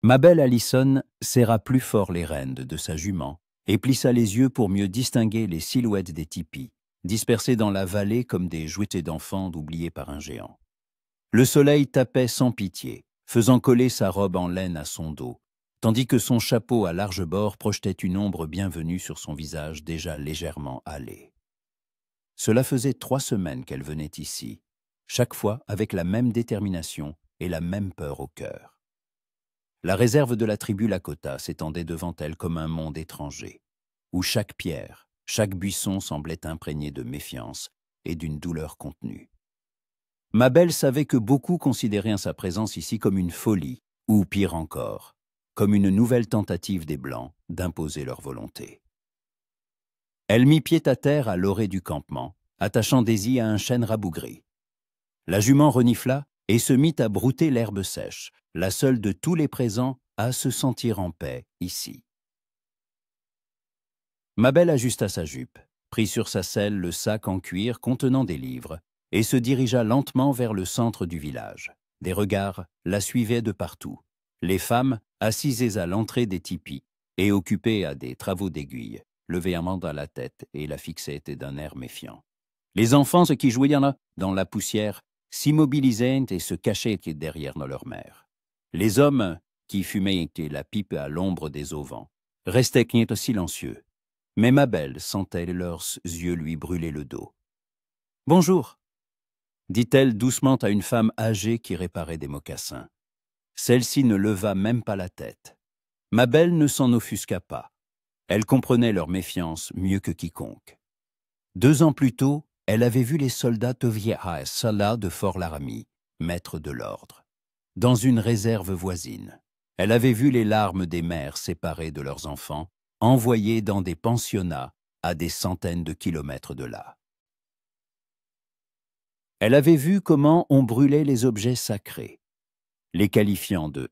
Ma belle Allison serra plus fort les rênes de sa jument et plissa les yeux pour mieux distinguer les silhouettes des tipis, dispersés dans la vallée comme des jouets d'enfants oubliés par un géant. Le soleil tapait sans pitié, faisant coller sa robe en laine à son dos, tandis que son chapeau à large bord projetait une ombre bienvenue sur son visage déjà légèrement hâlé. Cela faisait 3 semaines qu'elle venait ici, chaque fois avec la même détermination et la même peur au cœur. La réserve de la tribu Lakota s'étendait devant elle comme un monde étranger, où chaque pierre, chaque buisson semblait imprégné de méfiance et d'une douleur contenue. Ma belle savait que beaucoup considéraient sa présence ici comme une folie, ou pire encore, comme une nouvelle tentative des Blancs d'imposer leur volonté. Elle mit pied à terre à l'orée du campement, attachant Daisy à un chêne rabougri. La jument renifla et se mit à brouter l'herbe sèche, la seule de tous les présents à se sentir en paix ici. Ma belle ajusta sa jupe, prit sur sa selle le sac en cuir contenant des livres et se dirigea lentement vers le centre du village. Des regards la suivaient de partout. Les femmes, assises à l'entrée des tipis et occupées à des travaux d'aiguille, levaient un mandat à la tête et la fixaient d'un air méfiant. Les enfants, ceux qui jouaient dans la poussière, s'immobilisaient et se cachaient derrière leur mère. Les hommes, qui fumaient la pipe à l'ombre des auvents, restaient silencieux. Mais ma belle sentait leurs yeux lui brûler le dos. « Bonjour », dit-elle doucement à une femme âgée qui réparait des mocassins. Celle-ci ne leva même pas la tête. Ma belle ne s'en offusqua pas. Elle comprenait leur méfiance mieux que quiconque. 2 ans plus tôt, elle avait vu les soldats Toviah Salah de Fort Laramie, maîtres de l'ordre, dans une réserve voisine. Elle avait vu les larmes des mères séparées de leurs enfants, envoyés dans des pensionnats à des centaines de kilomètres de là. Elle avait vu comment on brûlait les objets sacrés, les qualifiant de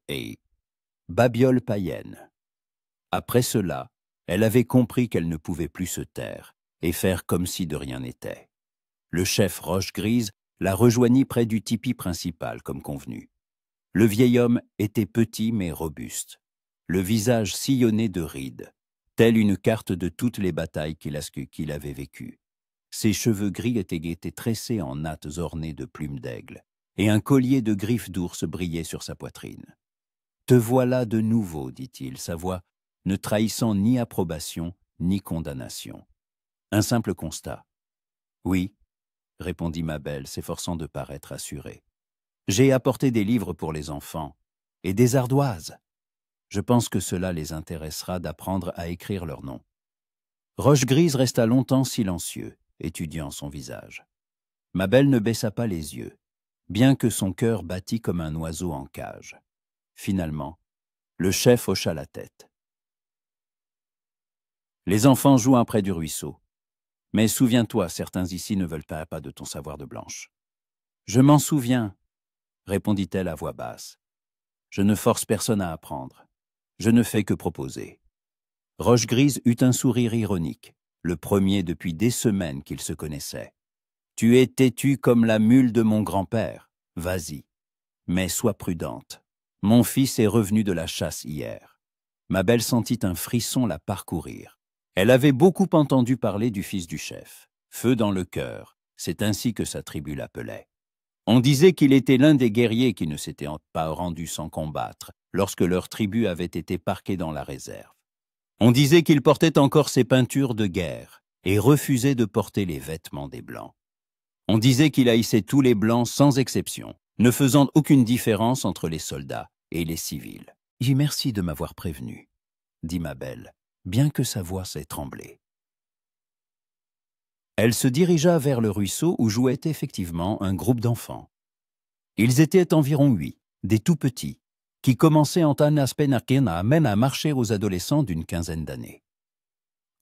babioles païennes. Après cela, elle avait compris qu'elle ne pouvait plus se taire et faire comme si de rien n'était. Le chef Roche-Grise la rejoignit près du tipi principal, comme convenu. Le vieil homme était petit mais robuste, le visage sillonné de rides, telle une carte de toutes les batailles qu'il avait vécues. Ses cheveux gris étaient tressés en nattes ornées de plumes d'aigle, et un collier de griffes d'ours brillait sur sa poitrine. « Te voilà de nouveau, dit-il, sa voix ne trahissant ni approbation ni condamnation. Un simple constat. « Oui, » répondit ma belle, s'efforçant de paraître assurée. « J'ai apporté des livres pour les enfants, et des ardoises. Je pense que cela les intéressera d'apprendre à écrire leur nom. » Roche-Grise resta longtemps silencieux, étudiant son visage. Ma belle ne baissa pas les yeux, bien que son cœur battît comme un oiseau en cage. Finalement, le chef hocha la tête. « Les enfants jouent près du ruisseau. Mais souviens-toi, certains ici ne veulent pas de ton savoir de blanche. »« Je m'en souviens, » répondit-elle à voix basse. « Je ne force personne à apprendre. Je ne fais que proposer. » Roche-Grise eut un sourire ironique, le premier depuis des semaines qu'ils se connaissaient. « Tu es têtue comme la mule de mon grand-père. Vas-y. Mais sois prudente. Mon fils est revenu de la chasse hier. » Ma belle sentit un frisson la parcourir. Elle avait beaucoup entendu parler du fils du chef. Feu dans le cœur, c'est ainsi que sa tribu l'appelait. On disait qu'il était l'un des guerriers qui ne s'étaient pas rendus sans combattre lorsque leur tribu avait été parquée dans la réserve. On disait qu'il portait encore ses peintures de guerre et refusait de porter les vêtements des Blancs. On disait qu'il haïssait tous les Blancs sans exception, ne faisant aucune différence entre les soldats et les civils. « J'y merci de m'avoir prévenu, » dit ma belle, bien que sa voix s'ait tremblée. Elle se dirigea vers le ruisseau où jouait effectivement un groupe d'enfants. Ils étaient environ 8, des tout-petits, qui commençaient en Tanaspenakin à marcher aux adolescents d'une quinzaine d'années.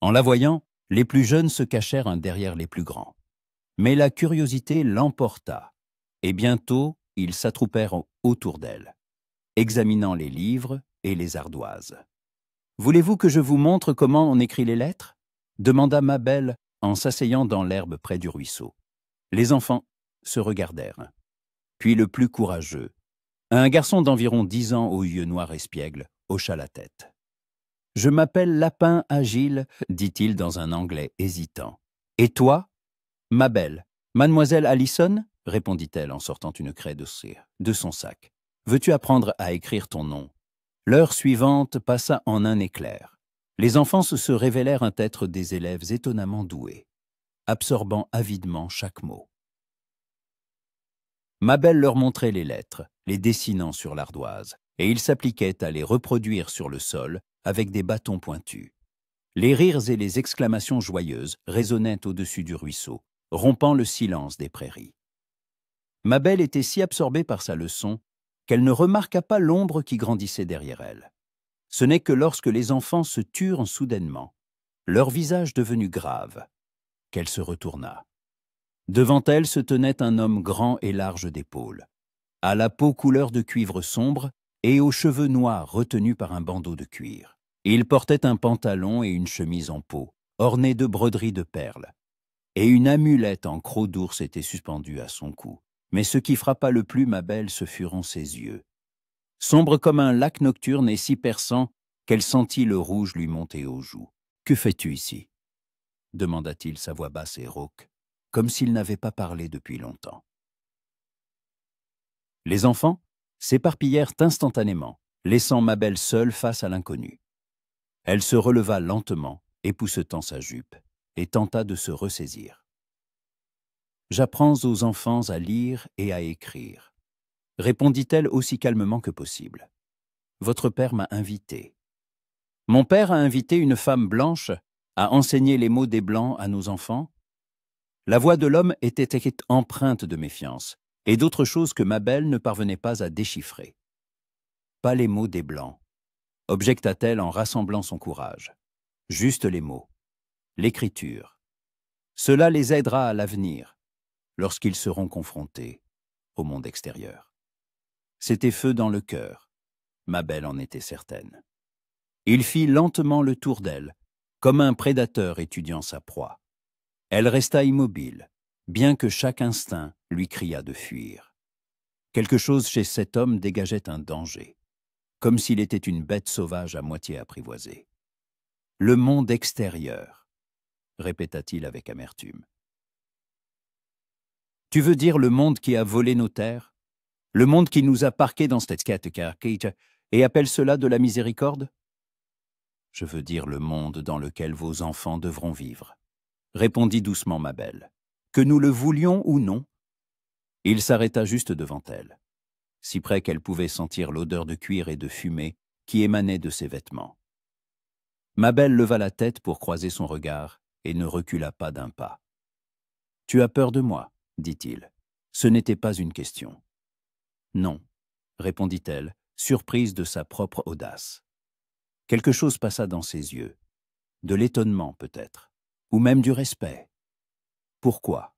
En la voyant, les plus jeunes se cachèrent derrière les plus grands. Mais la curiosité l'emporta, et bientôt ils s'attroupèrent autour d'elle, examinant les livres et les ardoises. « Voulez-vous que je vous montre comment on écrit les lettres ?» demanda ma belle en s'asseyant dans l'herbe près du ruisseau. Les enfants se regardèrent. Puis le plus courageux, Un garçon d'environ 10 ans aux yeux noirs espiègles hocha la tête. « Je m'appelle Lapin Agile, dit-il dans un anglais hésitant. Et toi ?»« Mabel. Mademoiselle Allison ?» répondit-elle en sortant une craie de cire de son sac. « Veux-tu apprendre à écrire ton nom ?» L'heure suivante passa en un éclair. Les enfants se révélèrent être des élèves étonnamment doués, absorbant avidement chaque mot. Mabel leur montrait les lettres, les dessinant sur l'ardoise, et ils s'appliquaient à les reproduire sur le sol avec des bâtons pointus. Les rires et les exclamations joyeuses résonnaient au-dessus du ruisseau, rompant le silence des prairies. Mabel était si absorbée par sa leçon qu'elle ne remarqua pas l'ombre qui grandissait derrière elle. Ce n'est que lorsque les enfants se turent soudainement, leur visage devenu grave, qu'elle se retourna. Devant elle se tenait un homme grand et large d'épaules, à la peau couleur de cuivre sombre et aux cheveux noirs retenus par un bandeau de cuir. Il portait un pantalon et une chemise en peau, ornés de broderies de perles, et une amulette en croc d'ours était suspendue à son cou. Mais ce qui frappa le plus Mabel, ce furent ses yeux. Sombre comme un lac nocturne et si perçant qu'elle sentit le rouge lui monter aux joues. « Que fais-tu ici ?» demanda-t-il sa voix basse et rauque, comme s'il n'avait pas parlé depuis longtemps. Les enfants s'éparpillèrent instantanément, laissant Mabel seule face à l'inconnu. Elle se releva lentement, époussetant sa jupe, et tenta de se ressaisir. « J'apprends aux enfants à lire et à écrire, » répondit-elle aussi calmement que possible. « Votre père m'a invité. »« Mon père a invité une femme blanche à enseigner les mots des Blancs à nos enfants ?» La voix de l'homme était empreinte de méfiance, et d'autres choses que Mabel ne parvenait pas à déchiffrer. « Pas les mots des Blancs, » objecta-t-elle en rassemblant son courage. « Juste les mots. L'écriture. Cela les aidera à l'avenir, lorsqu'ils seront confrontés au monde extérieur. » C'était feu dans le cœur. Mabel en était certaine. Il fit lentement le tour d'elle, comme un prédateur étudiant sa proie. Elle resta immobile, bien que chaque instinct lui criât de fuir. Quelque chose chez cet homme dégageait un danger, comme s'il était une bête sauvage à moitié apprivoisée. « Le monde extérieur », répéta-t-il avec amertume. « Tu veux dire le monde qui a volé nos terres? Le monde qui nous a parqués dans cette quête et appelle cela de la miséricorde? Je veux dire le monde dans lequel vos enfants devront vivre, » répondit doucement Mabel. « Que nous le voulions ou non. » Il s'arrêta juste devant elle, si près qu'elle pouvait sentir l'odeur de cuir et de fumée qui émanait de ses vêtements. Mabel leva la tête pour croiser son regard et ne recula pas d'un pas. « Tu as peur de moi, » dit-il. Ce n'était pas une question. « Non, » répondit-elle, surprise de sa propre audace. Quelque chose passa dans ses yeux, de l'étonnement peut-être, ou même du respect. « Pourquoi ?»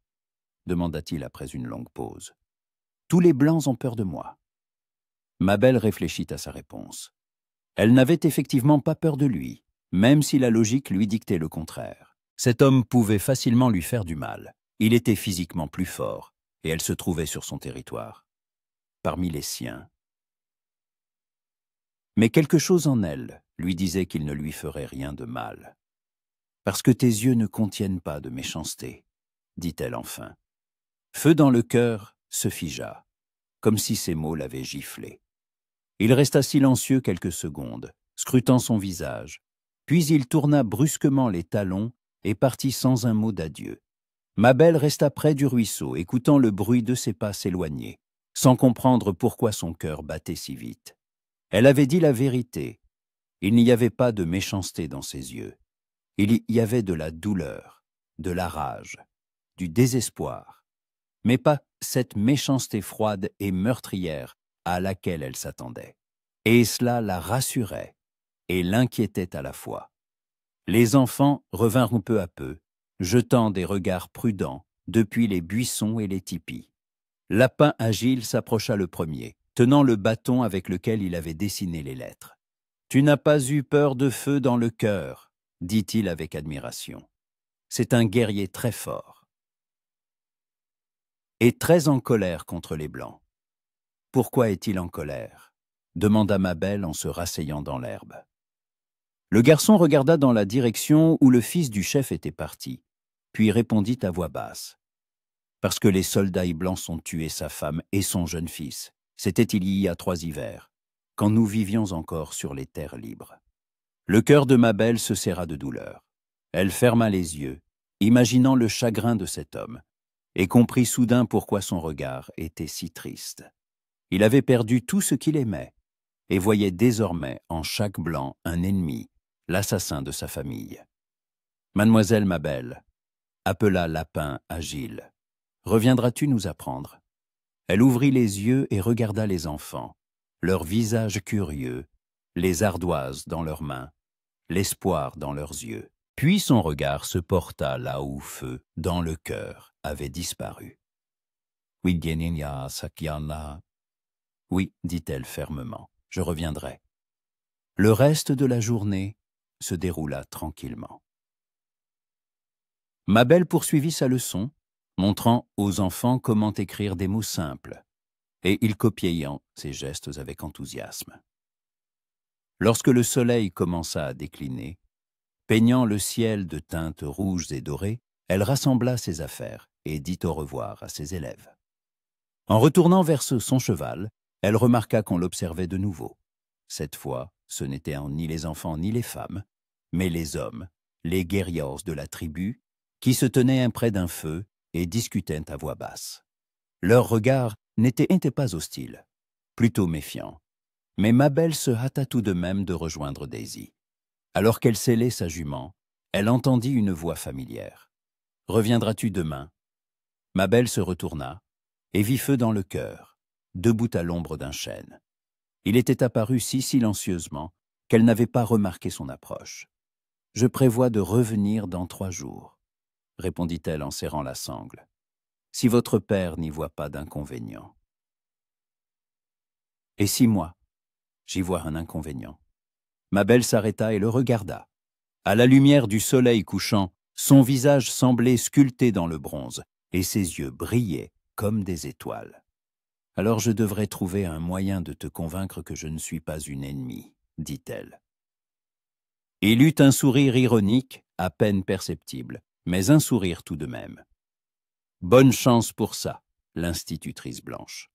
demanda-t-il après une longue pause. « Tous les Blancs ont peur de moi. » Mabel réfléchit à sa réponse. Elle n'avait effectivement pas peur de lui, même si la logique lui dictait le contraire. Cet homme pouvait facilement lui faire du mal. Il était physiquement plus fort, et elle se trouvait sur son territoire, parmi les siens. Mais quelque chose en elle lui disait qu'il ne lui ferait rien de mal. « Parce que tes yeux ne contiennent pas de méchanceté, » dit-elle enfin. Feu dans le cœur se figea, comme si ces mots l'avaient giflé. Il resta silencieux quelques secondes, scrutant son visage, puis il tourna brusquement les talons et partit sans un mot d'adieu. Mabel resta près du ruisseau, écoutant le bruit de ses pas s'éloigner, sans comprendre pourquoi son cœur battait si vite. Elle avait dit la vérité. Il n'y avait pas de méchanceté dans ses yeux. Il y avait de la douleur, de la rage, du désespoir, mais pas cette méchanceté froide et meurtrière à laquelle elle s'attendait. Et cela la rassurait et l'inquiétait à la fois. Les enfants revinrent peu à peu, jetant des regards prudents depuis les buissons et les tipis. Lapin Agile s'approcha le premier, tenant le bâton avec lequel il avait dessiné les lettres. « Tu n'as pas eu peur de feu dans le cœur, » dit-il avec admiration. « C'est un guerrier très fort. Et très en colère contre les Blancs. pourquoi est-il en colère ?» demanda Mabel en se rasseyant dans l'herbe. Le garçon regarda dans la direction où le fils du chef était parti, puis répondit à voix basse. « Parce que les soldats blancs ont tué sa femme et son jeune fils. C'était il y a 3 hivers, quand nous vivions encore sur les terres libres. » Le cœur de Mabel se serra de douleur. Elle ferma les yeux, imaginant le chagrin de cet homme, et comprit soudain pourquoi son regard était si triste. Il avait perdu tout ce qu'il aimait, et voyait désormais en chaque blanc un ennemi, l'assassin de sa famille. « Mademoiselle Mabel, » appela Lapin à Gilles, « reviendras-tu nous apprendre ?» Elle ouvrit les yeux et regarda les enfants, leurs visages curieux, les ardoises dans leurs mains, l'espoir dans leurs yeux. Puis son regard se porta là où Feu, dans le cœur, avait disparu. « Oui, Guéninia Sakiana. »« Oui, dit-elle fermement, je reviendrai. » Le reste de la journée se déroula tranquillement. Mabel poursuivit sa leçon, montrant aux enfants comment écrire des mots simples, et ils copiaient ses gestes avec enthousiasme. Lorsque le soleil commença à décliner, peignant le ciel de teintes rouges et dorées, elle rassembla ses affaires et dit au revoir à ses élèves. En retournant vers son cheval, elle remarqua qu'on l'observait de nouveau. Cette fois, ce n'étaient ni les enfants ni les femmes, mais les hommes, les guerriers de la tribu, qui se tenaient près d'un feu et discutaient à voix basse. Leurs regards n'étaient pas hostiles, plutôt méfiants, mais Mabel se hâta tout de même de rejoindre Daisy. Alors qu'elle sellait sa jument, elle entendit une voix familière. « Reviendras-tu demain ?» Mabel se retourna et vit Feu dans le cœur, debout à l'ombre d'un chêne. Il était apparu si silencieusement qu'elle n'avait pas remarqué son approche. « Je prévois de revenir dans 3 jours, » répondit-elle en serrant la sangle, « si votre père n'y voit pas d'inconvénient. » « Et si moi, j'y vois un inconvénient ?» Mabel s'arrêta et le regarda. À la lumière du soleil couchant, son visage semblait sculpté dans le bronze, et ses yeux brillaient comme des étoiles. « Alors je devrais trouver un moyen de te convaincre que je ne suis pas une ennemie, » dit-elle. Il eut un sourire ironique, à peine perceptible, mais un sourire tout de même. « Bonne chance pour ça, l'institutrice blanche. »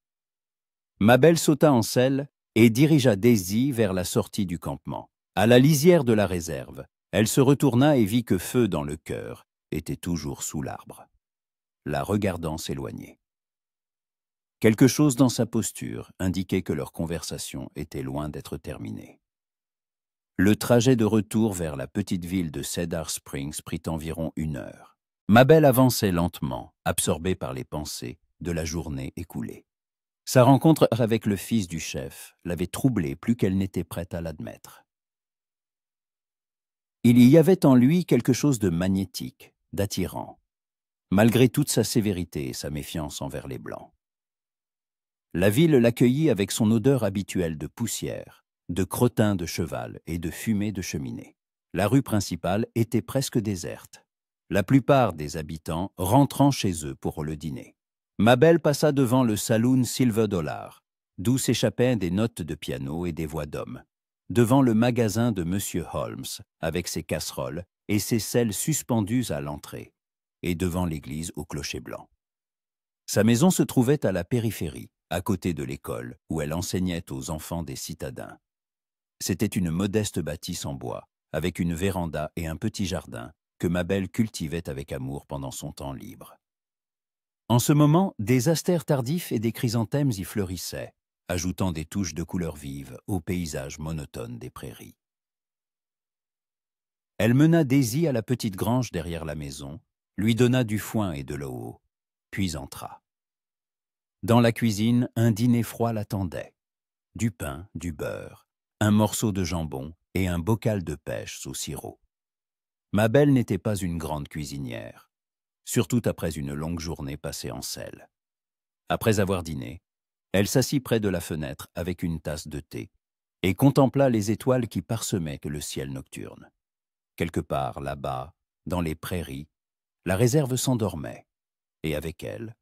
Mabel sauta en selle et dirigea Daisy vers la sortie du campement. À la lisière de la réserve, elle se retourna et vit que Feu dans le cœur était toujours sous l'arbre, la regardant s'éloigner. Quelque chose dans sa posture indiquait que leur conversation était loin d'être terminée. Le trajet de retour vers la petite ville de Cedar Springs prit environ 1 heure. Mabel avançait lentement, absorbée par les pensées de la journée écoulée. Sa rencontre avec le fils du chef l'avait troublée plus qu'elle n'était prête à l'admettre. Il y avait en lui quelque chose de magnétique, d'attirant, malgré toute sa sévérité et sa méfiance envers les Blancs. La ville l'accueillit avec son odeur habituelle de poussière, de crottin de cheval et de fumée de cheminée. La rue principale était presque déserte, la plupart des habitants rentrant chez eux pour le dîner. Mabel passa devant le saloon Silver Dollar, d'où s'échappaient des notes de piano et des voix d'hommes, devant le magasin de Monsieur Holmes, avec ses casseroles et ses selles suspendues à l'entrée, et devant l'église au clocher blanc. Sa maison se trouvait à la périphérie, à côté de l'école, où elle enseignait aux enfants des citadins. C'était une modeste bâtisse en bois, avec une véranda et un petit jardin, que Mabel cultivait avec amour pendant son temps libre. En ce moment, des astères tardifs et des chrysanthèmes y fleurissaient, ajoutant des touches de couleurs vives au paysage monotone des prairies. Elle mena Daisy à la petite grange derrière la maison, lui donna du foin et de l'eau, puis entra. Dans la cuisine, un dîner froid l'attendait. Du pain, du beurre, un morceau de jambon et un bocal de pêche au sirop. Mabel n'était pas une grande cuisinière, surtout après une longue journée passée en selle. Après avoir dîné, elle s'assit près de la fenêtre avec une tasse de thé et contempla les étoiles qui parsemaient le ciel nocturne. Quelque part là-bas, dans les prairies, la réserve s'endormait, et avec elle,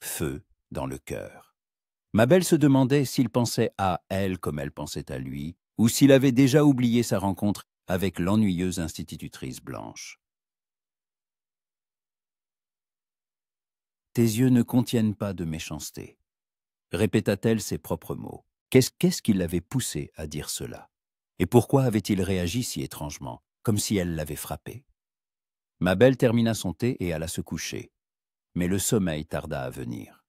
Feu dans le cœur. Mabel se demandait s'il pensait à elle comme elle pensait à lui, ou s'il avait déjà oublié sa rencontre avec l'ennuyeuse institutrice blanche. « Tes yeux ne contiennent pas de méchanceté », répéta-t-elle ses propres mots. Qu'est-ce qui l'avait poussé à dire cela? Et pourquoi avait-il réagi si étrangement, comme si elle l'avait frappé? Mabel termina son thé et alla se coucher, mais le sommeil tarda à venir.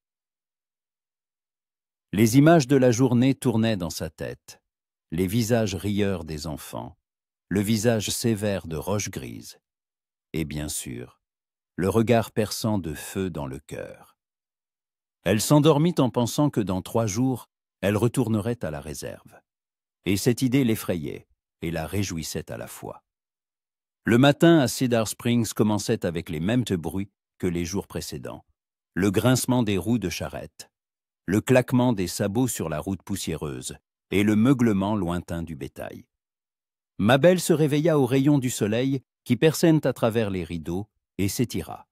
Les images de la journée tournaient dans sa tête, les visages rieurs des enfants, le visage sévère de Roche Grise, et bien sûr, le regard perçant de feu dans le cœur. Elle s'endormit en pensant que dans 3 jours, elle retournerait à la réserve. Et cette idée l'effrayait et la réjouissait à la fois. Le matin à Cedar Springs commençait avec les mêmes bruits que les jours précédents. Le grincement des roues de charrette, le claquement des sabots sur la route poussiéreuse et le meuglement lointain du bétail. Mabel se réveilla aux rayons du soleil qui perçaient à travers les rideaux et s'étira,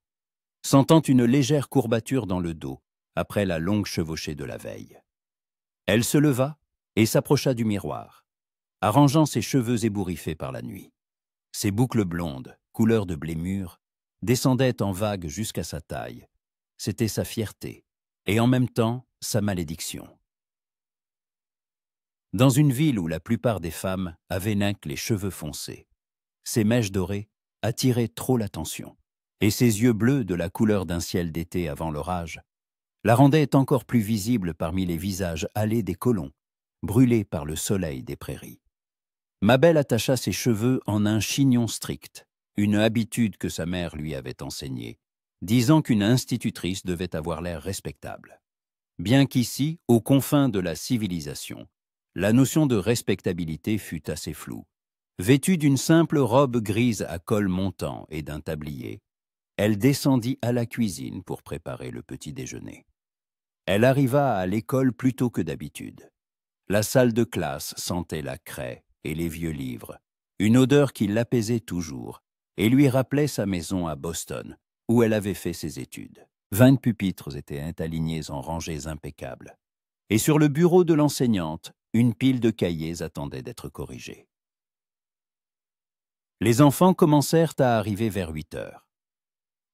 sentant une légère courbature dans le dos après la longue chevauchée de la veille. Elle se leva et s'approcha du miroir, arrangeant ses cheveux ébouriffés par la nuit. Ses boucles blondes, couleur de blé mûr, descendaient en vagues jusqu'à sa taille. C'était sa fierté, et en même temps sa malédiction. Dans une ville où la plupart des femmes avaient les cheveux foncés, ses mèches dorées attiraient trop l'attention, et ses yeux bleus de la couleur d'un ciel d'été avant l'orage la rendaient encore plus visible parmi les visages hâlés des colons, brûlés par le soleil des prairies. Mabel attacha ses cheveux en un chignon strict, une habitude que sa mère lui avait enseignée, disant qu'une institutrice devait avoir l'air respectable. Bien qu'ici, aux confins de la civilisation, la notion de respectabilité fut assez floue. Vêtue d'une simple robe grise à col montant et d'un tablier, elle descendit à la cuisine pour préparer le petit déjeuner. Elle arriva à l'école plus tôt que d'habitude. La salle de classe sentait la craie et les vieux livres, une odeur qui l'apaisait toujours et lui rappelait sa maison à Boston, où elle avait fait ses études. 20 pupitres étaient alignés en rangées impeccables. Et sur le bureau de l'enseignante, une pile de cahiers attendait d'être corrigée. Les enfants commencèrent à arriver vers 8 heures.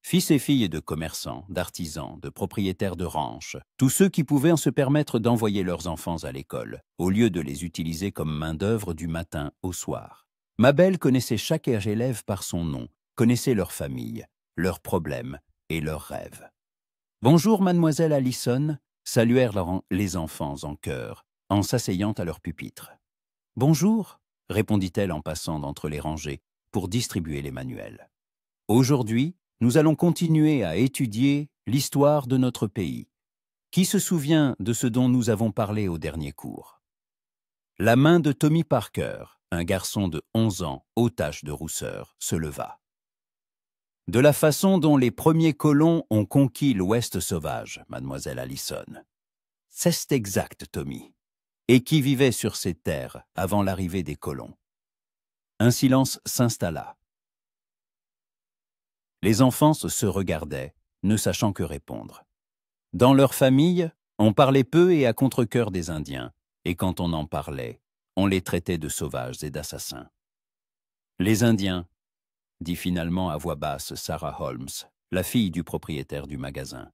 Fils et filles de commerçants, d'artisans, de propriétaires de ranches, tous ceux qui pouvaient se permettre d'envoyer leurs enfants à l'école, au lieu de les utiliser comme main-d'œuvre du matin au soir. Mabel connaissait chaque élève par son nom, connaissait leur famille, leurs problèmes et leurs rêves. « Bonjour, mademoiselle Allison », saluèrent les enfants en chœur, en s'asseyant à leur pupitre. « Bonjour », répondit-elle en passant d'entre les rangées pour distribuer les manuels. « Aujourd'hui, nous allons continuer à étudier l'histoire de notre pays. Qui se souvient de ce dont nous avons parlé au dernier cours? » La main de Tommy Parker, un garçon de 11 ans aux taches de rousseur, se leva. « De la façon dont les premiers colons ont conquis l'Ouest sauvage, mademoiselle Allison. »« C'est exact, Tommy. Et qui vivait sur ces terres avant l'arrivée des colons? » Un silence s'installa. Les enfants se regardaient, ne sachant que répondre. Dans leur famille, on parlait peu et à contre-cœur des Indiens, et quand on en parlait, on les traitait de sauvages et d'assassins. « Les Indiens », dit finalement à voix basse Sarah Holmes, la fille du propriétaire du magasin.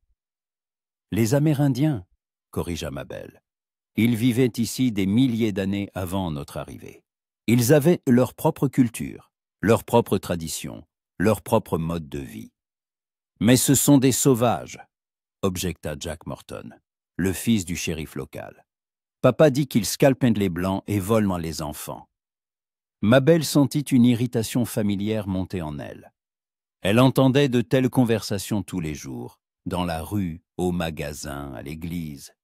« Les Amérindiens », corrigea Mabel. « Ils vivaient ici des milliers d'années avant notre arrivée. Ils avaient leur propre culture, leur propre tradition, leur propre mode de vie. »« Mais ce sont des sauvages », objecta Jack Morton, le fils du shérif local. « Papa dit qu'ils scalpent les blancs et volent les enfants. » Mabel sentit une irritation familière monter en elle. Elle entendait de telles conversations tous les jours, dans la rue, au magasin, à l'église.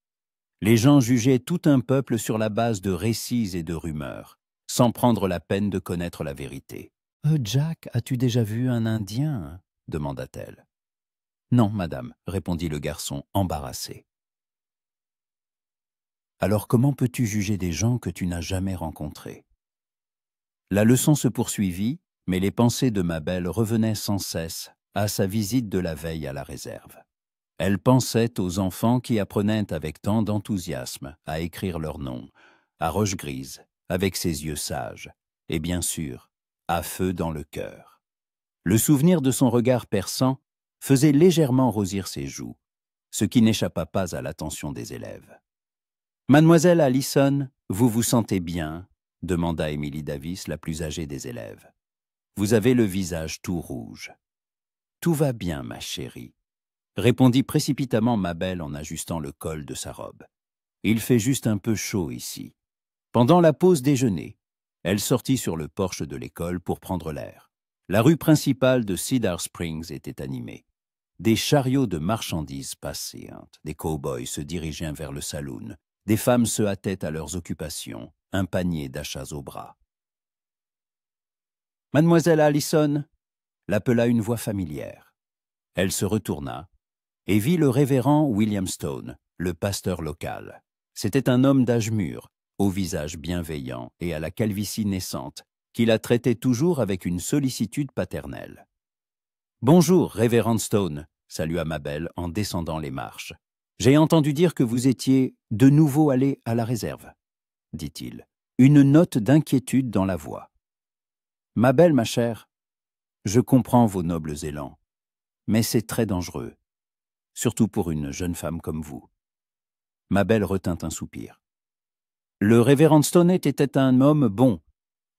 Les gens jugeaient tout un peuple sur la base de récits et de rumeurs, sans prendre la peine de connaître la vérité. « Jack, as-tu déjà vu un Indien ?» demanda-t-elle. « Non, madame, » répondit le garçon, embarrassé. « Alors comment peux-tu juger des gens que tu n'as jamais rencontrés ?» La leçon se poursuivit, mais les pensées de Mabel revenaient sans cesse à sa visite de la veille à la réserve. Elle pensait aux enfants qui apprenaient avec tant d'enthousiasme à écrire leur nom, à Roche Grise, avec ses yeux sages, et bien sûr, à feu dans le cœur. Le souvenir de son regard perçant faisait légèrement rosir ses joues, ce qui n'échappa pas à l'attention des élèves. « Mademoiselle Allison, vous vous sentez bien ?» demanda Emily Davis, la plus âgée des élèves. « Vous avez le visage tout rouge. »« Tout va bien, ma chérie, » répondit précipitamment Mabel en ajustant le col de sa robe. « Il fait juste un peu chaud ici. » Pendant la pause déjeuner, elle sortit sur le porche de l'école pour prendre l'air. La rue principale de Cedar Springs était animée. Des chariots de marchandises passaient, des cow-boys se dirigeaient vers le saloon, des femmes se hâtaient à leurs occupations, un panier d'achats au bras. « Mademoiselle Allison » l'appela une voix familière. Elle se retourna et vit le révérend William Stone, le pasteur local. C'était un homme d'âge mûr, au visage bienveillant et à la calvitie naissante, qui la traitait toujours avec une sollicitude paternelle. « Bonjour, révérend Stone » salua Mabel en descendant les marches. « J'ai entendu dire que vous étiez de nouveau allé à la réserve, » dit-il, une note d'inquiétude dans la voix. « Mabel, ma chère, je comprends vos nobles élans, mais c'est très dangereux, surtout pour une jeune femme comme vous. » Mabel retint un soupir. Le révérend Stone était un homme bon,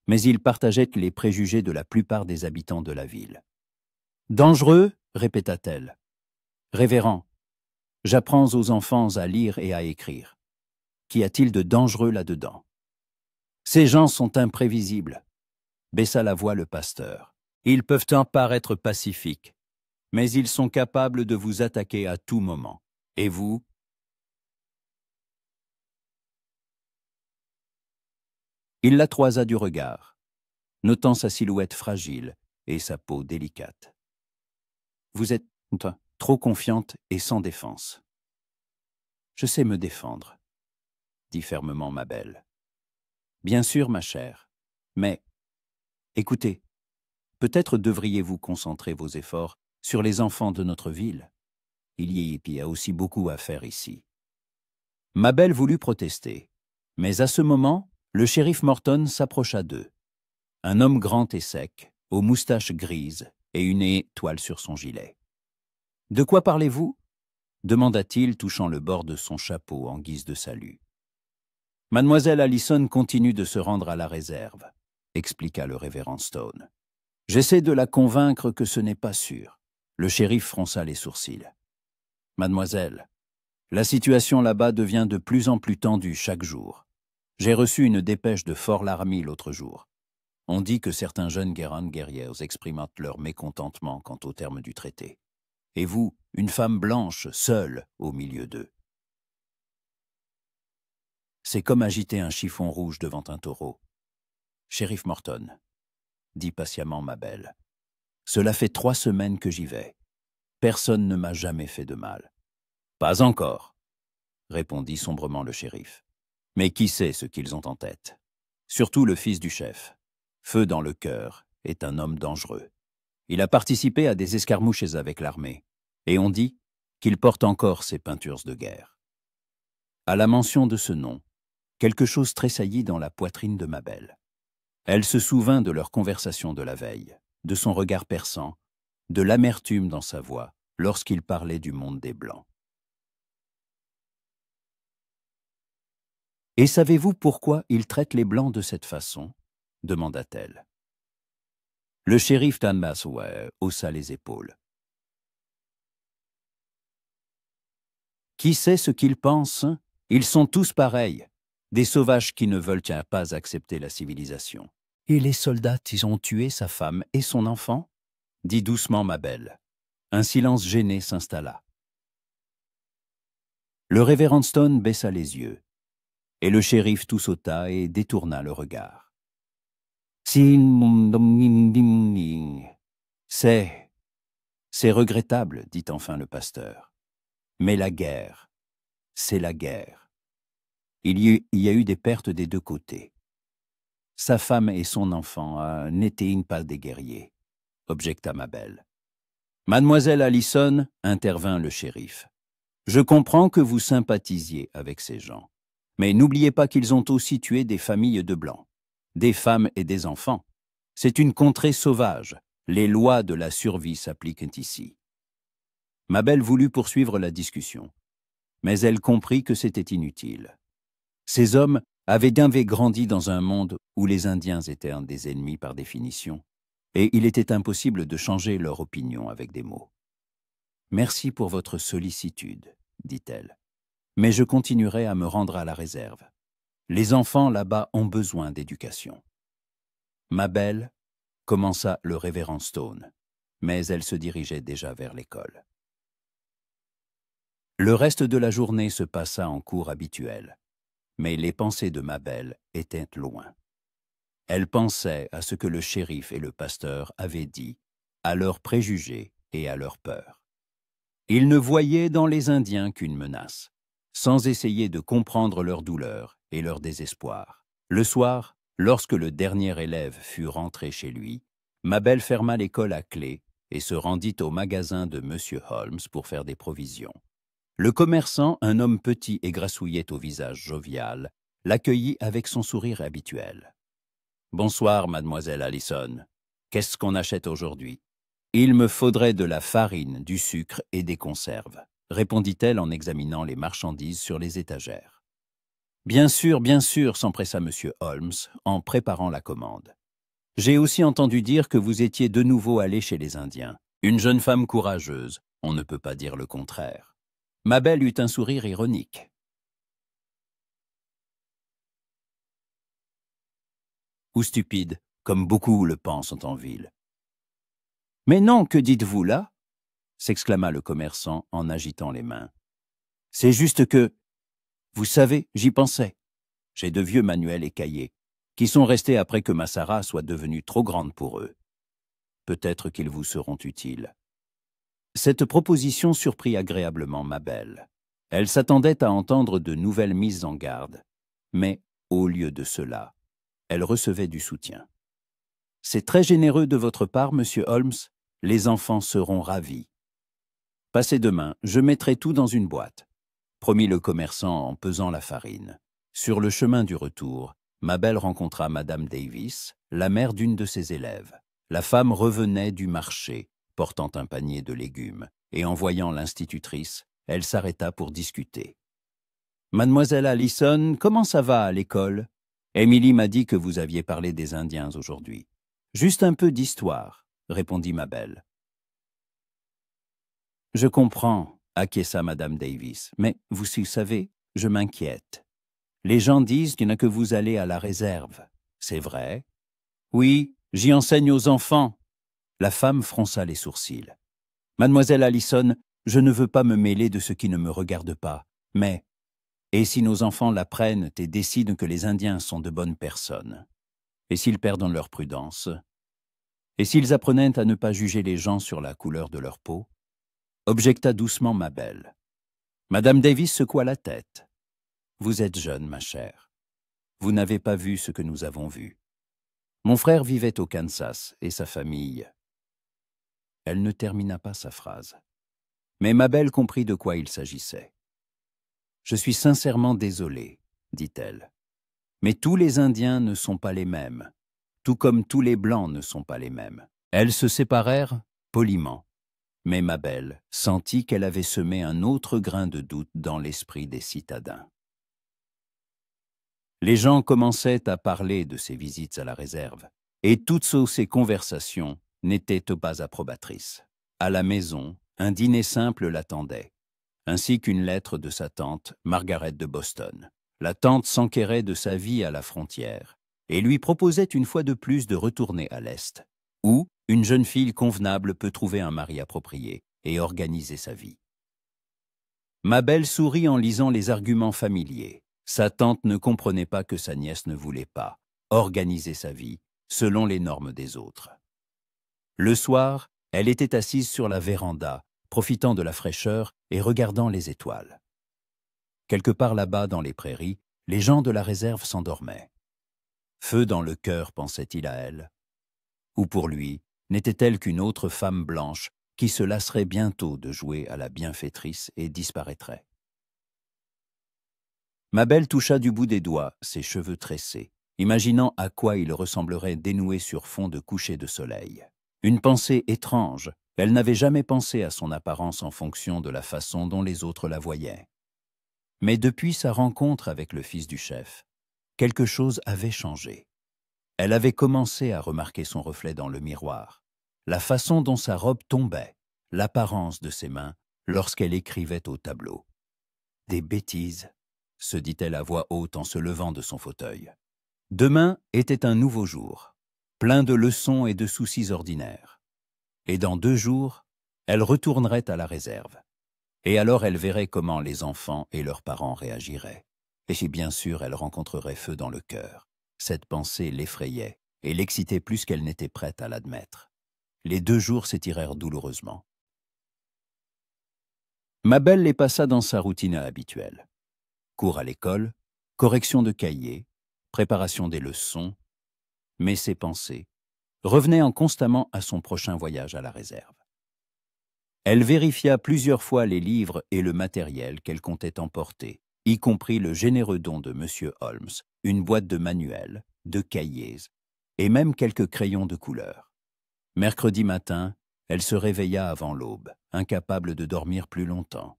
mais il partageait les préjugés de la plupart des habitants de la ville. « Dangereux ?» répéta-t-elle. « Révérend, j'apprends aux enfants à lire et à écrire. Qu'y a-t-il de dangereux là-dedans? Ces gens sont imprévisibles, » baissa la voix le pasteur. « Ils peuvent en paraître pacifiques, mais ils sont capables de vous attaquer à tout moment. Et vous? » Il la toisa du regard, notant sa silhouette fragile et sa peau délicate. « Vous êtes trop confiante et sans défense. »« Je sais me défendre, » dit fermement Mabel. « Bien sûr, ma chère, mais, écoutez, peut-être devriez-vous concentrer vos efforts sur les enfants de notre ville. Il y a aussi beaucoup à faire ici. » Mabel voulut protester, mais à ce moment, le shérif Morton s'approcha d'eux. Un homme grand et sec, aux moustaches grises et une étoile sur son gilet. « De quoi parlez-vous » demanda-t-il, touchant le bord de son chapeau en guise de salut. « Mademoiselle Allison continue de se rendre à la réserve, » expliqua le révérend Stone. « J'essaie de la convaincre que ce n'est pas sûr. » Le shérif fronça les sourcils. « Mademoiselle, la situation là-bas devient de plus en plus tendue chaque jour. J'ai reçu une dépêche de Fort Laramie l'autre jour. On dit que certains jeunes guerriers expriment leur mécontentement quant au terme du traité. Et vous, une femme blanche, seule, au milieu d'eux. C'est comme agiter un chiffon rouge devant un taureau. Shérif Morton, dit patiemment Mabel, cela fait 3 semaines que j'y vais. Personne ne m'a jamais fait de mal. Pas encore, répondit sombrement le shérif. Mais qui sait ce qu'ils ont en tête? Surtout le fils du chef. Feu dans le cœur est un homme dangereux. Il a participé à des escarmouches avec l'armée, et on dit qu'il porte encore ses peintures de guerre. À la mention de ce nom, quelque chose tressaillit dans la poitrine de Mabel. Elle se souvint de leur conversation de la veille, de son regard perçant, de l'amertume dans sa voix lorsqu'il parlait du monde des Blancs. « Et savez-vous pourquoi ils traitent les Blancs de cette façon ?» demanda-t-elle. Le shérif Tanmassoué haussa les épaules. « Qui sait ce qu'ils pensent? Ils sont tous pareils, des sauvages qui ne veulent pas accepter la civilisation. » « Et les soldats, ils ont tué sa femme et son enfant ?» dit doucement Mabel. Un silence gêné s'installa. Le révérend Stone baissa les yeux, et le shérif tout sauta et détourna le regard. « C'est regrettable, dit enfin le pasteur. Mais la guerre, c'est la guerre. Il y a eu des pertes des deux côtés. Sa femme et son enfant n'étaient pas des guerriers, objecta Mabel. Mademoiselle Allison, intervint le shérif. Je comprends que vous sympathisiez avec ces gens. Mais n'oubliez pas qu'ils ont aussi tué des familles de Blancs, des femmes et des enfants. C'est une contrée sauvage. Les lois de la survie s'appliquent ici. Mabel voulut poursuivre la discussion, mais elle comprit que c'était inutile. Ces hommes avaient grandi dans un monde où les Indiens étaient un des ennemis par définition, et il était impossible de changer leur opinion avec des mots. « Merci pour votre sollicitude, dit-elle, mais je continuerai à me rendre à la réserve. Les enfants là-bas ont besoin d'éducation. » Mabel commença le révérend Stone, mais elle se dirigeait déjà vers l'école. Le reste de la journée se passa en cours habituel, mais les pensées de Mabel étaient loin. Elle pensait à ce que le shérif et le pasteur avaient dit, à leurs préjugés et à leurs peurs. Ils ne voyaient dans les Indiens qu'une menace, sans essayer de comprendre leur douleur et leur désespoir. Le soir, lorsque le dernier élève fut rentré chez lui, Mabel ferma l'école à clé et se rendit au magasin de M. Holmes pour faire des provisions. Le commerçant, un homme petit et grassouillet au visage jovial, l'accueillit avec son sourire habituel. « Bonsoir, mademoiselle Allison. Qu'est-ce qu'on achète aujourd'hui ? » « Il me faudrait de la farine, du sucre et des conserves, » répondit-elle en examinant les marchandises sur les étagères. « Bien sûr, s'empressa M. Holmes en préparant la commande. « J'ai aussi entendu dire que vous étiez de nouveau allé chez les Indiens. Une jeune femme courageuse, on ne peut pas dire le contraire. » Mabel eut un sourire ironique. Ou stupide, comme beaucoup le pensent en ville. « Mais non, que dites-vous là ?» s'exclama le commerçant en agitant les mains. « C'est juste que, vous savez, j'y pensais. J'ai de vieux manuels et cahiers, qui sont restés après que ma Sarah soit devenue trop grande pour eux. Peut-être qu'ils vous seront utiles. » Cette proposition surprit agréablement Mabel. Elle s'attendait à entendre de nouvelles mises en garde, mais, au lieu de cela, elle recevait du soutien. « C'est très généreux de votre part, monsieur Holmes. Les enfants seront ravis. Passez demain, je mettrai tout dans une boîte, » promit le commerçant en pesant la farine. Sur le chemin du retour, Mabel rencontra Madame Davis, la mère d'une de ses élèves. La femme revenait du marché, portant un panier de légumes, et en voyant l'institutrice, elle s'arrêta pour discuter. « Mademoiselle Allison, comment ça va à l'école ? Émilie m'a dit que vous aviez parlé des Indiens aujourd'hui. »« Juste un peu d'histoire, » répondit Mabel. « Je comprends, » acquiesça Madame Davis, « mais vous savez, je m'inquiète. Les gens disent que vous allez à la réserve. C'est vrai ? » ?»« Oui, j'y enseigne aux enfants. » La femme fronça les sourcils. « Mademoiselle Allison, je ne veux pas me mêler de ce qui ne me regarde pas, mais, et si nos enfants l'apprennent et décident que les Indiens sont de bonnes personnes? Et s'ils perdent leur prudence? Et s'ils apprenaient à ne pas juger les gens sur la couleur de leur peau? » Objecta doucement Mabel. Madame Davis secoua la tête. « Vous êtes jeune, ma chère. Vous n'avez pas vu ce que nous avons vu. Mon frère vivait au Kansas et sa famille. » Elle ne termina pas sa phrase. Mais Mabel comprit de quoi il s'agissait. « Je suis sincèrement désolée, » dit-elle. « Mais tous les Indiens ne sont pas les mêmes, tout comme tous les Blancs ne sont pas les mêmes. » Elles se séparèrent poliment. Mais Mabel sentit qu'elle avait semé un autre grain de doute dans l'esprit des citadins. Les gens commençaient à parler de ces visites à la réserve, et toutes ces conversations n'étaient pas approbatrices. À la maison, un dîner simple l'attendait, ainsi qu'une lettre de sa tante, Margaret de Boston. La tante s'enquérait de sa vie à la frontière, et lui proposait une fois de plus de retourner à l'Est, où une jeune fille convenable peut trouver un mari approprié et organiser sa vie. Mabel sourit en lisant les arguments familiers. Sa tante ne comprenait pas que sa nièce ne voulait pas organiser sa vie selon les normes des autres. Le soir, elle était assise sur la véranda, profitant de la fraîcheur et regardant les étoiles. Quelque part là-bas dans les prairies, les gens de la réserve s'endormaient. Feu dans le cœur, pensait-il à elle. Ou pour lui, n'était-elle qu'une autre femme blanche qui se lasserait bientôt de jouer à la bienfaitrice et disparaîtrait. Mabel toucha du bout des doigts ses cheveux tressés, imaginant à quoi ils ressembleraient dénoués sur fond de coucher de soleil. Une pensée étrange, elle n'avait jamais pensé à son apparence en fonction de la façon dont les autres la voyaient. Mais depuis sa rencontre avec le fils du chef, quelque chose avait changé. Elle avait commencé à remarquer son reflet dans le miroir, la façon dont sa robe tombait, l'apparence de ses mains lorsqu'elle écrivait au tableau. Des bêtises, se dit-elle à voix haute en se levant de son fauteuil. Demain était un nouveau jour, plein de leçons et de soucis ordinaires. Et dans 2 jours, elle retournerait à la réserve. Et alors elle verrait comment les enfants et leurs parents réagiraient. Et si bien sûr elle rencontrerait feu dans le cœur. Cette pensée l'effrayait et l'excitait plus qu'elle n'était prête à l'admettre. Les 2 jours s'étirèrent douloureusement. Mabel les passa dans sa routine habituelle. Cours à l'école, correction de cahiers, préparation des leçons, mais ses pensées revenaient constamment à son prochain voyage à la réserve. Elle vérifia plusieurs fois les livres et le matériel qu'elle comptait emporter, y compris le généreux don de M. Holmes, une boîte de manuels, de cahiers et même quelques crayons de couleur. Mercredi matin, elle se réveilla avant l'aube, incapable de dormir plus longtemps.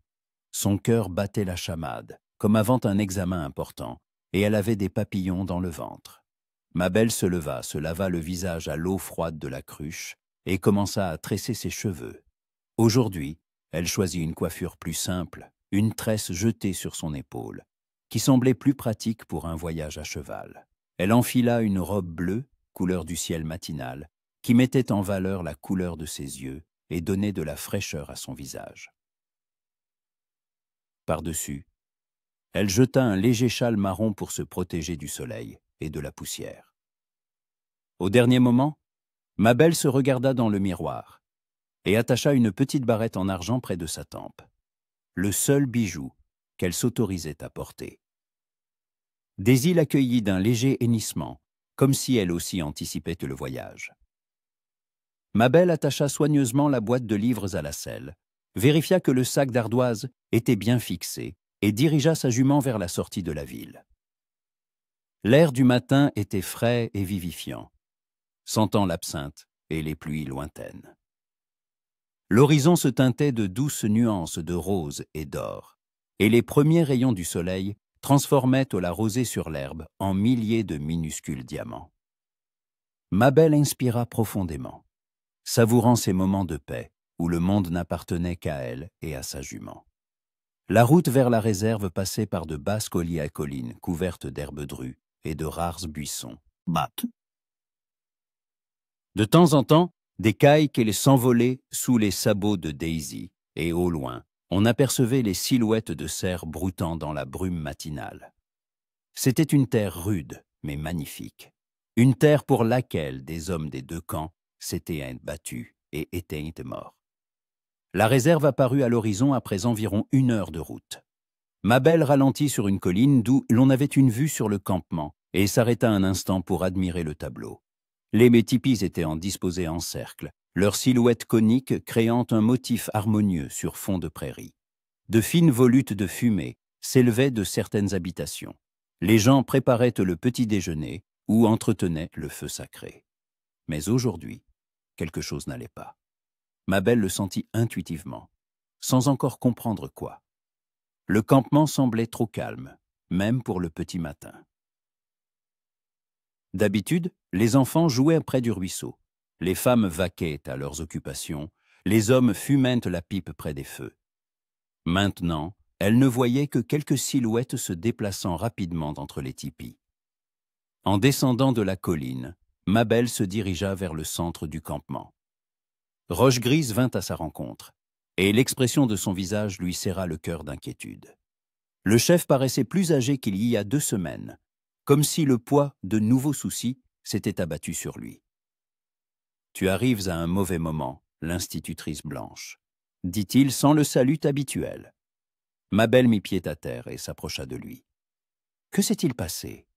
Son cœur battait la chamade, comme avant un examen important, et elle avait des papillons dans le ventre. Mabel se leva, se lava le visage à l'eau froide de la cruche et commença à tresser ses cheveux. Aujourd'hui, elle choisit une coiffure plus simple, une tresse jetée sur son épaule, qui semblait plus pratique pour un voyage à cheval. Elle enfila une robe bleue, couleur du ciel matinal, qui mettait en valeur la couleur de ses yeux et donnait de la fraîcheur à son visage. Par-dessus, elle jeta un léger châle marron pour se protéger du soleil et de la poussière. Au dernier moment, Mabel se regarda dans le miroir et attacha une petite barrette en argent près de sa tempe, le seul bijou qu'elle s'autorisait à porter. Daisy l'accueillit d'un léger hennissement, comme si elle aussi anticipait le voyage. Mabel attacha soigneusement la boîte de livres à la selle, vérifia que le sac d'ardoise était bien fixé et dirigea sa jument vers la sortie de la ville. L'air du matin était frais et vivifiant, sentant l'absinthe et les pluies lointaines. L'horizon se teintait de douces nuances de rose et d'or, et les premiers rayons du soleil transformaient la rosée sur l'herbe en milliers de minuscules diamants. Mabel inspira profondément, savourant ces moments de paix où le monde n'appartenait qu'à elle et à sa jument. La route vers la réserve passait par de basses collines couvertes d'herbes drues et de rares buissons. De temps en temps, des cailles s'envolaient sous les sabots de Daisy, et au loin, on apercevait les silhouettes de cerfs broutant dans la brume matinale. C'était une terre rude, mais magnifique. Une terre pour laquelle des hommes des 2 camps s'étaient battus et étaient morts. La réserve apparut à l'horizon après environ 1 heure de route. Mabel ralentit sur une colline d'où l'on avait une vue sur le campement et s'arrêta un instant pour admirer le tableau. Les tipis étaient disposés en cercle, leurs silhouettes coniques créant un motif harmonieux sur fond de prairie. De fines volutes de fumée s'élevaient de certaines habitations. Les gens préparaient le petit déjeuner ou entretenaient le feu sacré. Mais aujourd'hui, quelque chose n'allait pas. Mabel le sentit intuitivement, sans encore comprendre quoi. Le campement semblait trop calme, même pour le petit matin. D'habitude, les enfants jouaient près du ruisseau. Les femmes vaquaient à leurs occupations, les hommes fumaient la pipe près des feux. Maintenant, elle ne voyait que quelques silhouettes se déplaçant rapidement entre les tipis. En descendant de la colline, Mabel se dirigea vers le centre du campement. Roche Grise vint à sa rencontre, et l'expression de son visage lui serra le cœur d'inquiétude. Le chef paraissait plus âgé qu'il y a 2 semaines, comme si le poids de nouveaux soucis s'était abattu sur lui. « Tu arrives à un mauvais moment, l'institutrice Blanche, » dit-il sans le salut habituel. Mabel mit pied à terre et s'approcha de lui. « Que s'est-il passé ?»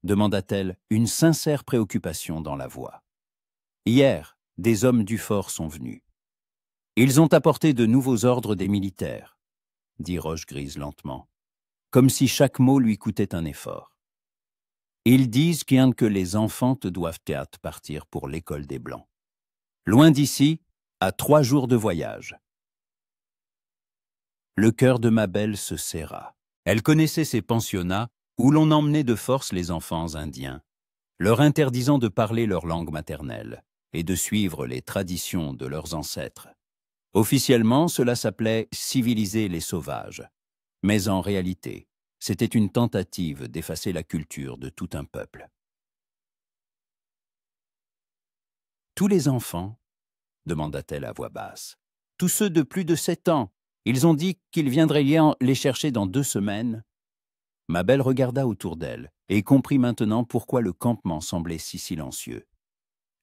demanda-t-elle, une sincère préoccupation dans la voix. « Hier, des hommes du fort sont venus. Ils ont apporté de nouveaux ordres des militaires, dit Roche-Grise lentement, comme si chaque mot lui coûtait un effort. Ils disent bien que les enfants te doivent partir pour l'école des Blancs. Loin d'ici, à 3 jours de voyage. Le cœur de Mabel se serra. Elle connaissait ces pensionnats où l'on emmenait de force les enfants indiens, leur interdisant de parler leur langue maternelle et de suivre les traditions de leurs ancêtres. Officiellement, cela s'appelait « civiliser les sauvages », mais en réalité, c'était une tentative d'effacer la culture de tout un peuple. « Tous les enfants ?» demanda-t-elle à voix basse. « Tous ceux de plus de 7 ans. Ils ont dit qu'ils viendraient les chercher dans 2 semaines. » Mabel regarda autour d'elle et comprit maintenant pourquoi le campement semblait si silencieux.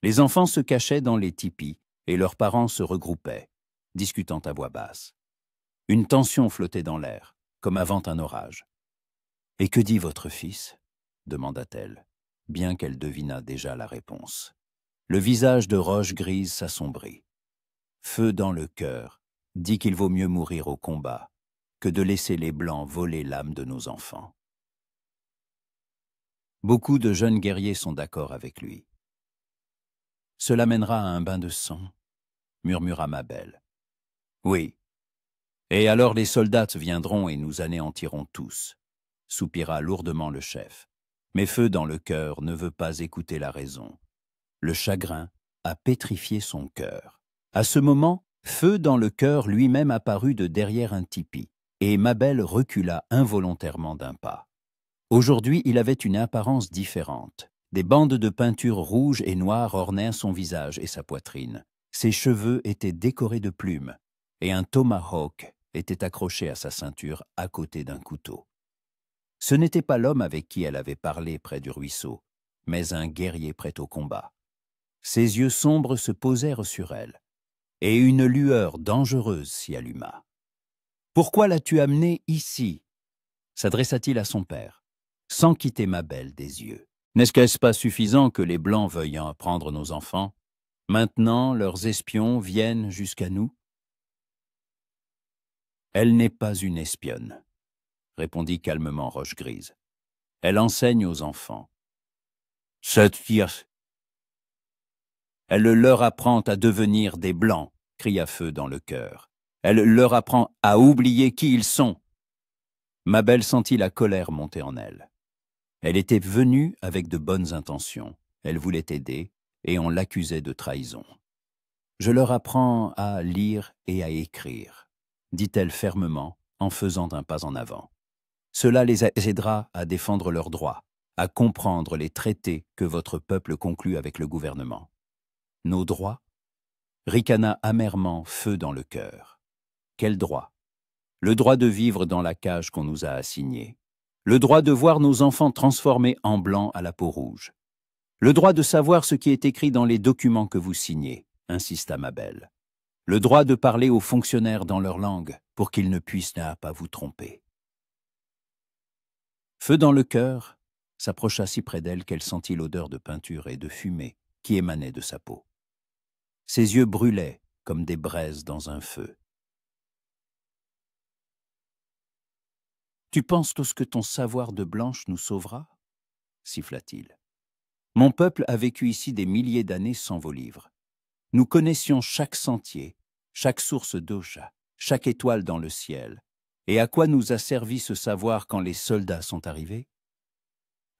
Les enfants se cachaient dans les tipis et leurs parents se regroupaient, discutant à voix basse. Une tension flottait dans l'air, comme avant un orage. « Et que dit votre fils ?» demanda-t-elle, bien qu'elle devinât déjà la réponse. Le visage de Roche-Grise s'assombrit. Feu dans le cœur, dit qu'il vaut mieux mourir au combat que de laisser les Blancs voler l'âme de nos enfants. Beaucoup de jeunes guerriers sont d'accord avec lui. Cela mènera à un bain de sang, murmura Mabel. Oui. Et alors les soldats viendront et nous anéantiront tous, soupira lourdement le chef. Mais Feu dans le cœur ne veut pas écouter la raison. Le chagrin a pétrifié son cœur. À ce moment, Feu dans le cœur lui-même apparut de derrière un tipi, et Mabel recula involontairement d'un pas. Aujourd'hui, il avait une apparence différente. Des bandes de peinture rouge et noire ornaient son visage et sa poitrine. Ses cheveux étaient décorés de plumes, et un tomahawk était accroché à sa ceinture à côté d'un couteau. Ce n'était pas l'homme avec qui elle avait parlé près du ruisseau, mais un guerrier prêt au combat. Ses yeux sombres se posèrent sur elle, et une lueur dangereuse s'y alluma. « Pourquoi l'as-tu amené ici ?» s'adressa-t-il à son père, sans quitter Mabel des yeux. « N'est-ce pas suffisant que les Blancs veuillent prendre nos enfants? Maintenant, leurs espions viennent jusqu'à nous ?» « Elle n'est pas une espionne, » répondit calmement Roche-Grise. « Elle enseigne aux enfants. » Elle leur apprend à devenir des Blancs, cria Feu dans le cœur. Elle leur apprend à oublier qui ils sont. Mabel sentit la colère monter en elle. Elle était venue avec de bonnes intentions. Elle voulait aider, et on l'accusait de trahison. « Je leur apprends à lire et à écrire, » dit-elle fermement en faisant un pas en avant. « Cela les aidera à défendre leurs droits, à comprendre les traités que votre peuple conclut avec le gouvernement. » « Nos droits ?» ricana amèrement Feu dans le cœur. « Quel droit ? Le droit de vivre dans la cage qu'on nous a assignée. Le droit de voir nos enfants transformés en blancs à la peau rouge. Le droit de savoir ce qui est écrit dans les documents que vous signez, insista Mabel. Le droit de parler aux fonctionnaires dans leur langue pour qu'ils ne puissent pas vous tromper. » Feu dans le cœur s'approcha si près d'elle qu'elle sentit l'odeur de peinture et de fumée qui émanait de sa peau. Ses yeux brûlaient comme des braises dans un feu. « Tu penses que ton savoir de blanche nous sauvera ?» siffla-t-il. « Mon peuple a vécu ici des milliers d'années sans vos livres. Nous connaissions chaque sentier, chaque source d'eau, chaque étoile dans le ciel. Et à quoi nous a servi ce savoir quand les soldats sont arrivés ?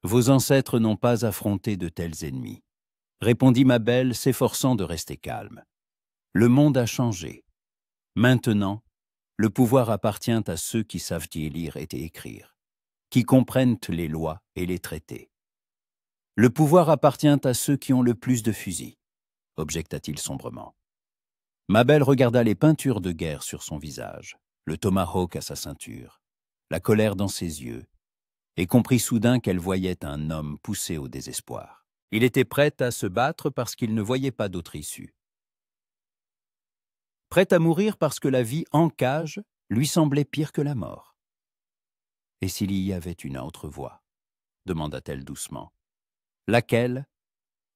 Vos ancêtres n'ont pas affronté de tels ennemis, » répondit Mabel, s'efforçant de rester calme. « Le monde a changé. Maintenant, le pouvoir appartient à ceux qui savent y lire et écrire, qui comprennent les lois et les traités. Le pouvoir appartient à ceux qui ont le plus de fusils, » objecta-t-il sombrement. Mabel regarda les peintures de guerre sur son visage, le tomahawk à sa ceinture, la colère dans ses yeux, et comprit soudain qu'elle voyait un homme poussé au désespoir. Il était prêt à se battre parce qu'il ne voyait pas d'autre issue. Prêt à mourir parce que la vie en cage lui semblait pire que la mort. « Et s'il y avait une autre voie ?» demanda-t-elle doucement. « Laquelle ?»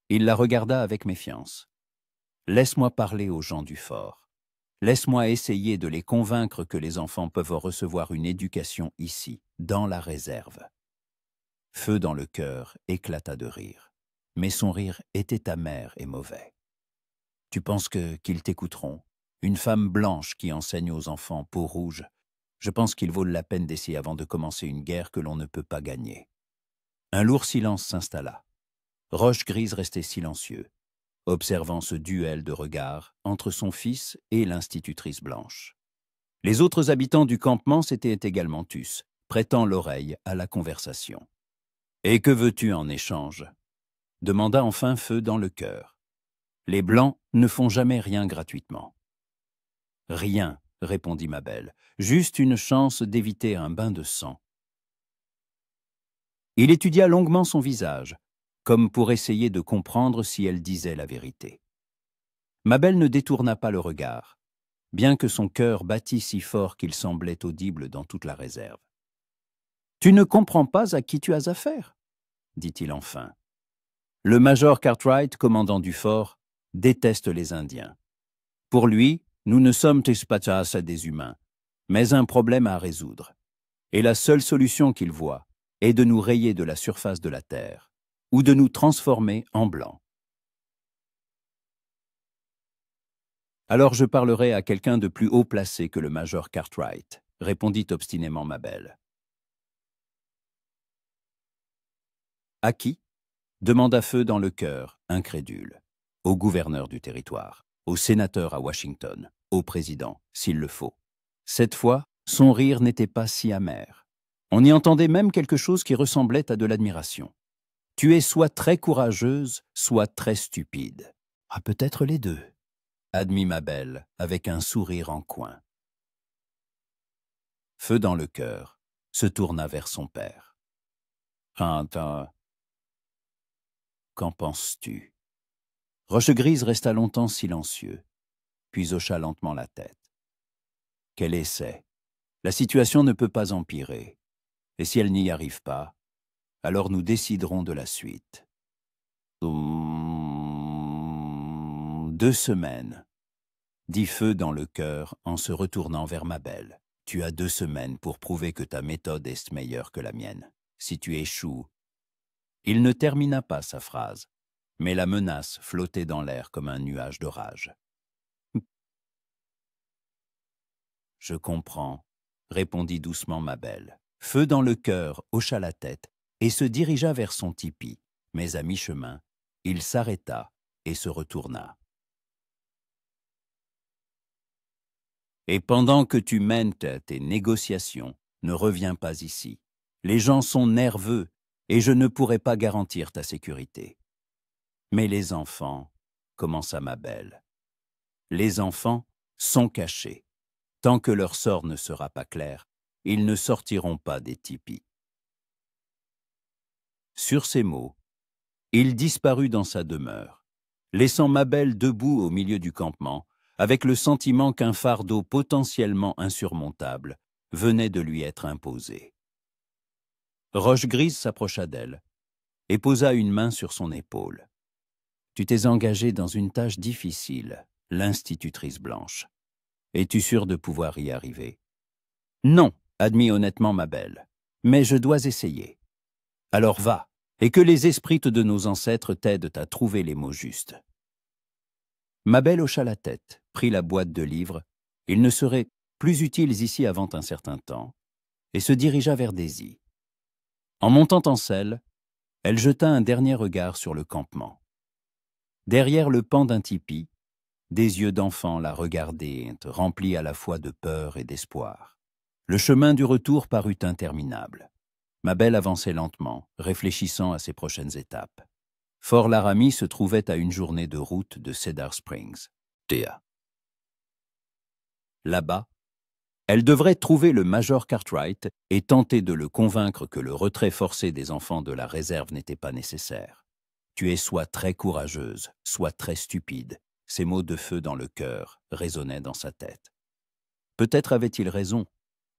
Il la regarda avec méfiance. « Laisse-moi parler aux gens du fort. Laisse-moi essayer de les convaincre que les enfants peuvent recevoir une éducation ici, dans la réserve. » Feu dans le cœur éclata de rire, mais son rire était amer et mauvais. « Tu penses qu'ils t'écouteront? Une femme blanche qui enseigne aux enfants peau rouge. Je pense qu'il vaut la peine d'essayer avant de commencer une guerre que l'on ne peut pas gagner. » Un lourd silence s'installa. Roche-Grise restait silencieux, observant ce duel de regards entre son fils et l'institutrice blanche. Les autres habitants du campement s'étaient également tus, prêtant l'oreille à la conversation. « Et que veux-tu en échange ?» demanda enfin Feu dans le cœur. « Les Blancs ne font jamais rien gratuitement. »« Rien, » répondit Mabel, « juste une chance d'éviter un bain de sang. » Il étudia longuement son visage, comme pour essayer de comprendre si elle disait la vérité. Mabel ne détourna pas le regard, bien que son cœur battît si fort qu'il semblait audible dans toute la réserve. « Tu ne comprends pas à qui tu as affaire ?» dit-il enfin. « Le major Cartwright, commandant du fort, déteste les Indiens. Pour lui, nous ne sommes tespatas à des humains, mais un problème à résoudre. Et la seule solution qu'il voit est de nous rayer de la surface de la terre, ou de nous transformer en blancs. Alors je parlerai à quelqu'un de plus haut placé que le major Cartwright, répondit obstinément Mabel. À qui? Demanda Feu dans le cœur, incrédule. Au gouverneur du territoire, au sénateur à Washington, au président, s'il le faut. Cette fois, son rire n'était pas si amer. On y entendait même quelque chose qui ressemblait à de l'admiration. Tu es soit très courageuse, soit très stupide. Ah, peut-être les deux, admit Mabel, avec un sourire en coin. Feu dans le cœur, se tourna vers son père. Qu'en penses-tu? Roche-Grise resta longtemps silencieux, puis hocha lentement la tête. Quel essai? La situation ne peut pas empirer. Et si elle n'y arrive pas, alors nous déciderons de la suite. 2 semaines, dit Feu dans le cœur en se retournant vers Mabel. Tu as 2 semaines pour prouver que ta méthode est meilleure que la mienne. Si tu échoues... Il ne termina pas sa phrase, mais la menace flottait dans l'air comme un nuage d'orage. Je comprends, répondit doucement Mabel. Feu dans le cœur hocha la tête et se dirigea vers son tipi, mais à mi-chemin, il s'arrêta et se retourna. Et pendant que tu mènes tes négociations, ne reviens pas ici. Les gens sont nerveux et je ne pourrai pas garantir ta sécurité. Mais les enfants, commença Mabel, les enfants sont cachés. Tant que leur sort ne sera pas clair, ils ne sortiront pas des tipis. Sur ces mots, il disparut dans sa demeure, laissant Mabel debout au milieu du campement, avec le sentiment qu'un fardeau potentiellement insurmontable venait de lui être imposé. Roche-Grise s'approcha d'elle et posa une main sur son épaule. « Tu t'es engagée dans une tâche difficile, l'institutrice blanche. Es-tu sûre de pouvoir y arriver? » « Non, admit honnêtement Mabel, mais je dois essayer. Alors va, et que les esprits de nos ancêtres t'aident à trouver les mots justes. » Mabel hocha la tête, prit la boîte de livres, ils ne seraient plus utiles ici avant un certain temps, et se dirigea vers Daisy. En montant en selle, elle jeta un dernier regard sur le campement. Derrière le pan d'un tipi, des yeux d'enfant la regardaient, remplis à la fois de peur et d'espoir. Le chemin du retour parut interminable. Mabel avançait lentement, réfléchissant à ses prochaines étapes. Fort Laramie se trouvait à une journée de route de Cedar Springs. Là-bas, elle devrait trouver le major Cartwright et tenter de le convaincre que le retrait forcé des enfants de la réserve n'était pas nécessaire. Tu es soit très courageuse, soit très stupide. Ces mots de Feu dans le cœur résonnaient dans sa tête. Peut-être avait-il raison,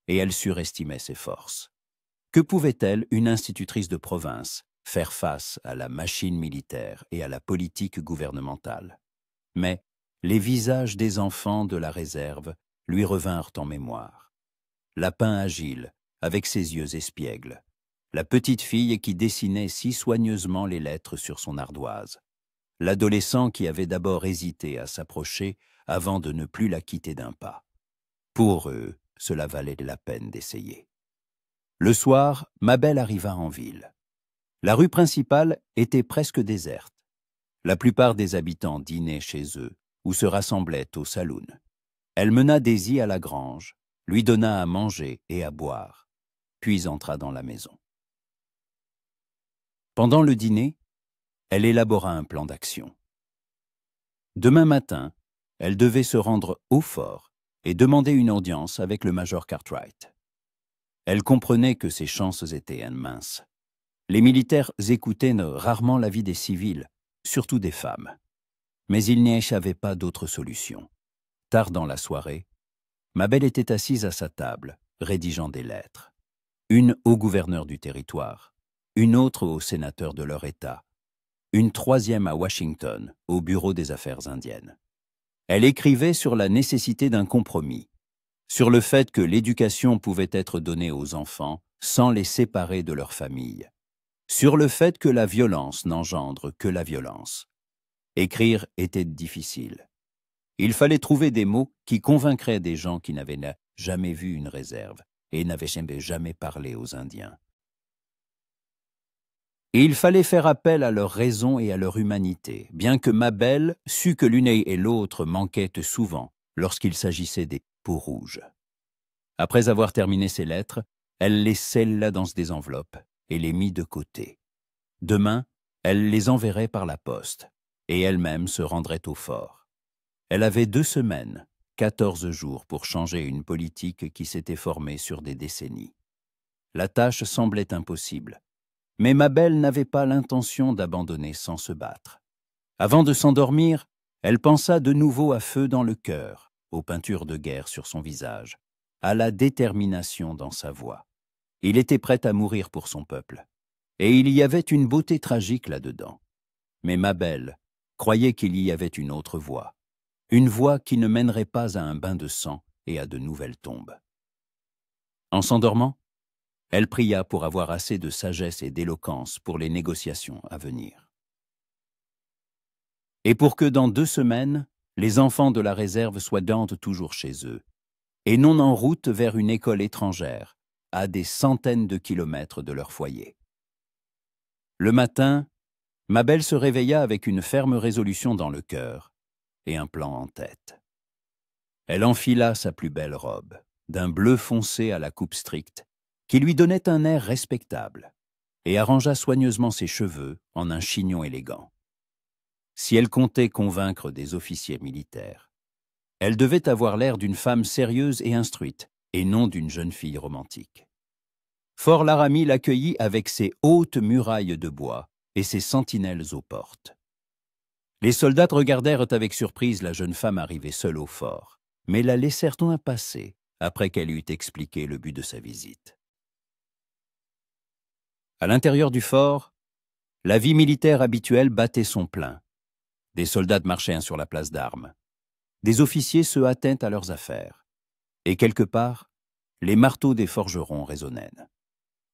et elle surestimait ses forces. Que pouvait-elle, une institutrice de province, faire face à la machine militaire et à la politique gouvernementale? Mais les visages des enfants de la réserve lui revinrent en mémoire. Lapin agile, avec ses yeux espiègles. La petite fille qui dessinait si soigneusement les lettres sur son ardoise. L'adolescent qui avait d'abord hésité à s'approcher avant de ne plus la quitter d'un pas. Pour eux, cela valait la peine d'essayer. Le soir, Mabel arriva en ville. La rue principale était presque déserte. La plupart des habitants dînaient chez eux ou se rassemblaient au saloon. Elle mena Daisy à la grange, lui donna à manger et à boire, puis entra dans la maison. Pendant le dîner, elle élabora un plan d'action. Demain matin, elle devait se rendre au fort et demander une audience avec le major Cartwright. Elle comprenait que ses chances étaient minces. Les militaires écoutaient rarement l'avis des civils, surtout des femmes. Mais il n'y avait pas d'autre solution. Tard dans la soirée, Mabel était assise à sa table, rédigeant des lettres. Une au gouverneur du territoire, une autre au sénateur de leur État, une troisième à Washington, au bureau des affaires indiennes. Elle écrivait sur la nécessité d'un compromis, sur le fait que l'éducation pouvait être donnée aux enfants sans les séparer de leur famille, sur le fait que la violence n'engendre que la violence. Écrire était difficile. Il fallait trouver des mots qui convaincraient des gens qui n'avaient jamais vu une réserve et n'avaient jamais parlé aux Indiens. Et il fallait faire appel à leur raison et à leur humanité, bien que Mabel sût que l'une et l'autre manquaient souvent lorsqu'il s'agissait des peaux rouges. Après avoir terminé ses lettres, elle les scella dans des enveloppes et les mit de côté. Demain, elle les enverrait par la poste, et elle-même se rendrait au fort. Elle avait 2 semaines, 14 jours pour changer une politique qui s'était formée sur des décennies. La tâche semblait impossible. Mais Mabel n'avait pas l'intention d'abandonner sans se battre. Avant de s'endormir, elle pensa de nouveau à Feu dans le cœur, aux peintures de guerre sur son visage, à la détermination dans sa voix. Il était prêt à mourir pour son peuple. Et il y avait une beauté tragique là-dedans. Mais Mabel croyait qu'il y avait une autre voie. Une voie qui ne mènerait pas à un bain de sang et à de nouvelles tombes. En s'endormant, elle pria pour avoir assez de sagesse et d'éloquence pour les négociations à venir. Et pour que dans 2 semaines, les enfants de la réserve soient toujours chez eux, et non en route vers une école étrangère, à des centaines de kilomètres de leur foyer. Le matin, Mabel se réveilla avec une ferme résolution dans le cœur et un plan en tête. Elle enfila sa plus belle robe, d'un bleu foncé à la coupe stricte, qui lui donnait un air respectable, et arrangea soigneusement ses cheveux en un chignon élégant. Si elle comptait convaincre des officiers militaires, elle devait avoir l'air d'une femme sérieuse et instruite, et non d'une jeune fille romantique. Fort Laramie l'accueillit avec ses hautes murailles de bois et ses sentinelles aux portes. Les soldats regardèrent avec surprise la jeune femme arriver seule au fort, mais la laissèrent passer après qu'elle eut expliqué le but de sa visite. À l'intérieur du fort, la vie militaire habituelle battait son plein. Des soldats marchaient sur la place d'armes. Des officiers se hâtaient à leurs affaires. Et quelque part, les marteaux des forgerons résonnaient.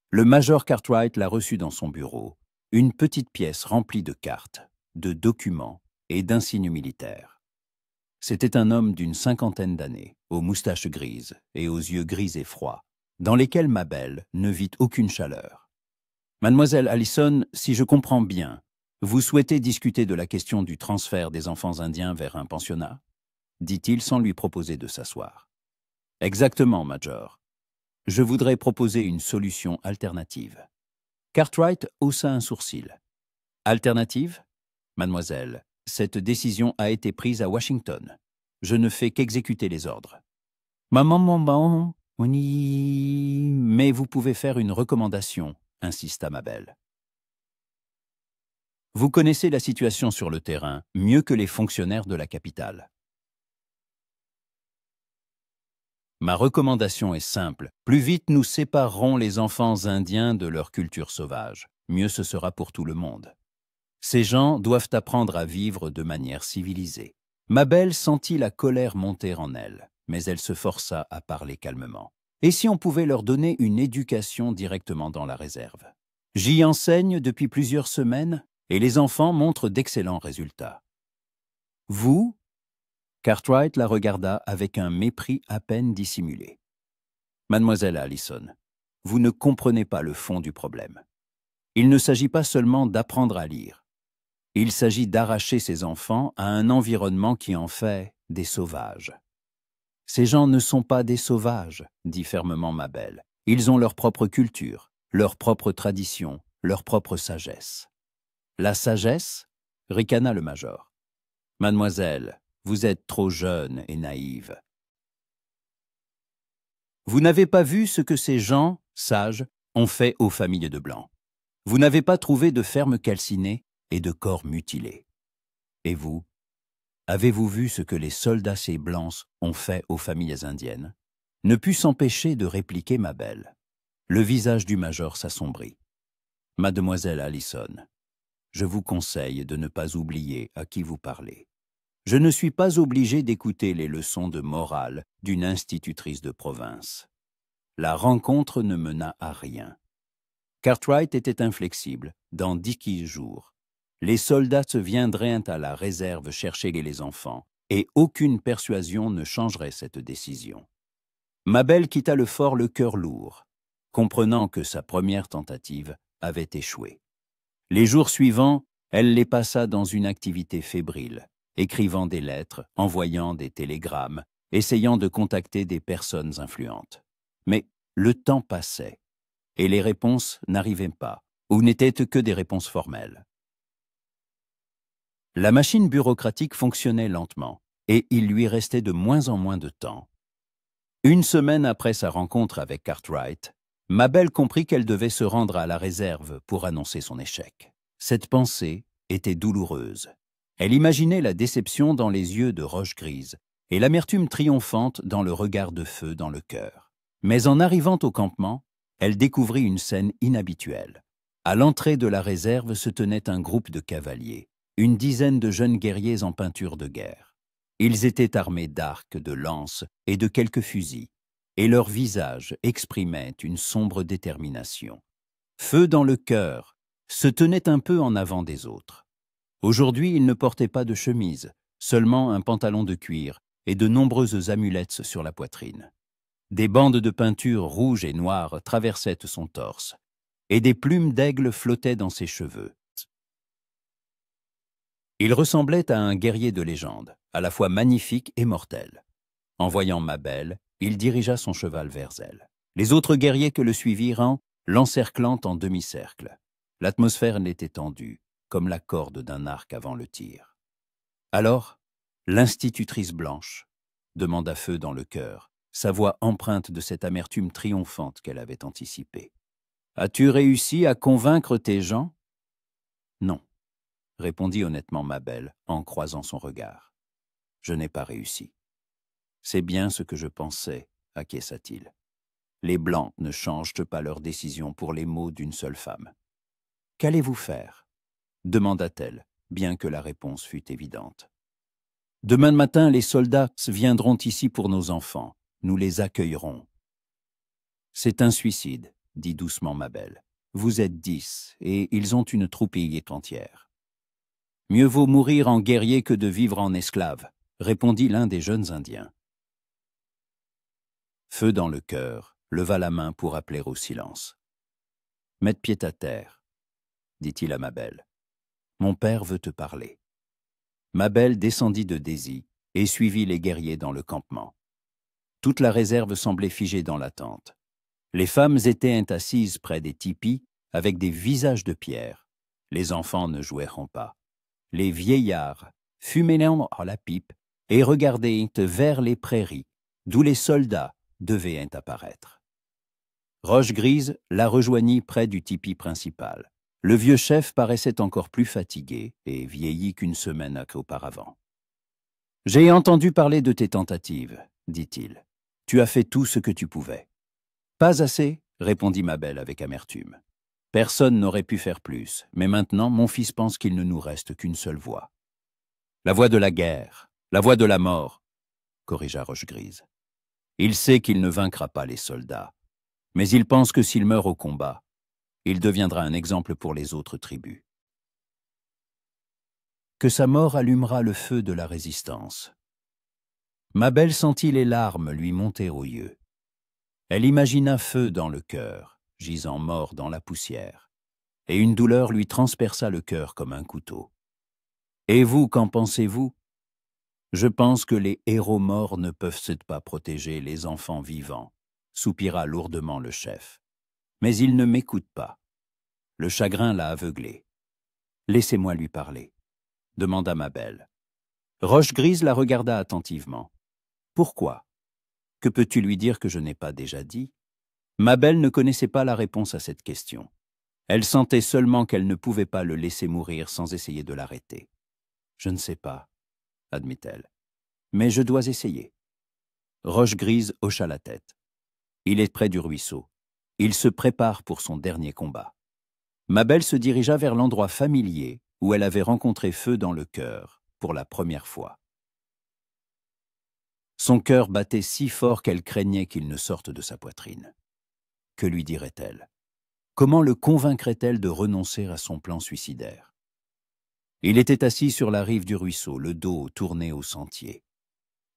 Le major Cartwright la reçut dans son bureau, une petite pièce remplie de cartes, de documents et d'insignes militaires. C'était un homme d'une 50aine d'années, aux moustaches grises et aux yeux gris et froids, dans lesquels Mabel ne vit aucune chaleur. « Mademoiselle Allison, si je comprends bien, vous souhaitez discuter de la question du transfert des enfants indiens vers un pensionnat ?» dit-il sans lui proposer de s'asseoir. « Exactement, Major. Je voudrais proposer une solution alternative. » Cartwright haussa un sourcil. « Alternative ? Mademoiselle, cette décision a été prise à Washington. Je ne fais qu'exécuter les ordres. »« Maman, mais vous pouvez faire une recommandation, » insista Mabel. « Vous connaissez la situation sur le terrain mieux que les fonctionnaires de la capitale. Ma recommandation est simple. Plus vite nous séparerons les enfants indiens de leur culture sauvage, mieux ce sera pour tout le monde. Ces gens doivent apprendre à vivre de manière civilisée. Mabel sentit la colère monter en elle, mais elle se força à parler calmement. Et si on pouvait leur donner une éducation directement dans la réserve? J'y enseigne depuis plusieurs semaines et les enfants montrent d'excellents résultats. Vous? Cartwright la regarda avec un mépris à peine dissimulé. Mademoiselle Allison, vous ne comprenez pas le fond du problème. Il ne s'agit pas seulement d'apprendre à lire. Il s'agit d'arracher ces enfants à un environnement qui en fait des sauvages. Ces gens ne sont pas des sauvages, dit fermement Mabel. Ils ont leur propre culture, leur propre tradition, leur propre sagesse. La sagesse? Ricana le major. Mademoiselle, vous êtes trop jeune et naïve. Vous n'avez pas vu ce que ces gens, sages, ont fait aux familles de Blancs. Vous n'avez pas trouvé de fermes calcinées et de corps mutilés. Et vous? Avez-vous vu ce que les soldats ces Blancs ont fait aux familles indiennes? Ne put s'empêcher de répliquer Mabel. Le visage du major s'assombrit. Mademoiselle Allison, je vous conseille de ne pas oublier à qui vous parlez. Je ne suis pas obligé d'écouter les leçons de morale d'une institutrice de province. La rencontre ne mena à rien. Cartwright était inflexible. Dans 10 jours, les soldats se viendraient à la réserve chercher les enfants, et aucune persuasion ne changerait cette décision. Mabel quitta le fort le cœur lourd, comprenant que sa première tentative avait échoué. Les jours suivants, elle les passa dans une activité fébrile, écrivant des lettres, envoyant des télégrammes, essayant de contacter des personnes influentes. Mais le temps passait, et les réponses n'arrivaient pas, ou n'étaient que des réponses formelles. La machine bureaucratique fonctionnait lentement, et il lui restait de moins en moins de temps. Une semaine après sa rencontre avec Cartwright, Mabel comprit qu'elle devait se rendre à la réserve pour annoncer son échec. Cette pensée était douloureuse. Elle imaginait la déception dans les yeux de Roche Grise et l'amertume triomphante dans le regard de feu dans le cœur. Mais en arrivant au campement, elle découvrit une scène inhabituelle. À l'entrée de la réserve se tenait un groupe de cavaliers, une dizaine de jeunes guerriers en peinture de guerre. Ils étaient armés d'arcs, de lances et de quelques fusils, et leurs visages exprimaient une sombre détermination. Feu dans le cœur, se tenaient un peu en avant des autres. Aujourd'hui, ils ne portaient pas de chemise, seulement un pantalon de cuir et de nombreuses amulettes sur la poitrine. Des bandes de peinture rouges et noires traversaient son torse, et des plumes d'aigle flottaient dans ses cheveux. Il ressemblait à un guerrier de légende, à la fois magnifique et mortel. En voyant Mabel, il dirigea son cheval vers elle. Les autres guerriers que le suivirent l'encerclant en demi-cercle. L'atmosphère était tendue, comme la corde d'un arc avant le tir. Alors, l'institutrice Blanche demanda Feu dans le cœur, sa voix empreinte de cette amertume triomphante qu'elle avait anticipée. « As-tu réussi à convaincre tes gens ?»« Non, » répondit honnêtement Mabel en croisant son regard. « Je n'ai pas réussi. »« C'est bien ce que je pensais, » acquiesça-t-il. « Les Blancs ne changent pas leur décision pour les mots d'une seule femme. »« Qu'allez-vous faire ?» demanda-t-elle, bien que la réponse fût évidente. « Demain matin, les soldats viendront ici pour nos enfants. Nous les accueillerons. »« C'est un suicide, » dit doucement Mabel. « Vous êtes 10, et ils ont une troupille entière. »« Mieux vaut mourir en guerrier que de vivre en esclave, » répondit l'un des jeunes Indiens. Feu dans le cœur, leva la main pour appeler au silence. « Mette pied à terre, » dit-il à Mabel. « Mon père veut te parler. » Mabel descendit de Daisy et suivit les guerriers dans le campement. Toute la réserve semblait figée dans l'attente. Les femmes étaient assises près des tipis avec des visages de pierre. Les enfants ne jouèrent pas. Les vieillards fumaient à la pipe et regardaient vers les prairies, d'où les soldats devaient apparaître. Roche Grise la rejoignit près du tipi principal. Le vieux chef paraissait encore plus fatigué et vieilli qu'une semaine auparavant. « J'ai entendu parler de tes tentatives, » dit-il. « Tu as fait tout ce que tu pouvais. »« Pas assez, » répondit Mabel avec amertume. « Personne n'aurait pu faire plus, mais maintenant mon fils pense qu'il ne nous reste qu'une seule voie. La voie de la guerre, La voie de la mort, corrigea Roche-Grise. Il sait qu'il ne vaincra pas les soldats, mais il pense que s'il meurt au combat, il deviendra un exemple pour les autres tribus. Que sa mort allumera le feu de la résistance. Mabel sentit les larmes lui monter aux yeux. Elle imagina Feu dans le cœur, gisant mort dans la poussière, et une douleur lui transperça le cœur comme un couteau. « Et vous, qu'en pensez-vous ? Je pense que les héros morts ne peuvent pas protéger les enfants vivants, soupira lourdement le chef. Mais il ne m'écoute pas. Le chagrin l'a aveuglé. Laissez-moi lui parler, demanda Mabel. Roche-Grise la regarda attentivement. Pourquoi ? Que peux-tu lui dire que je n'ai pas déjà dit ? Mabel ne connaissait pas la réponse à cette question. Elle sentait seulement qu'elle ne pouvait pas le laisser mourir sans essayer de l'arrêter. Je ne sais pas, admit-elle. Mais je dois essayer. Roche-Grise hocha la tête. Il est près du ruisseau. Il se prépare pour son dernier combat. Mabel se dirigea vers l'endroit familier où elle avait rencontré Feu dans le cœur pour la première fois. Son cœur battait si fort qu'elle craignait qu'il ne sorte de sa poitrine. Que lui dirait-elle ? Comment le convaincrait-elle de renoncer à son plan suicidaire ? Il était assis sur la rive du ruisseau, le dos tourné au sentier.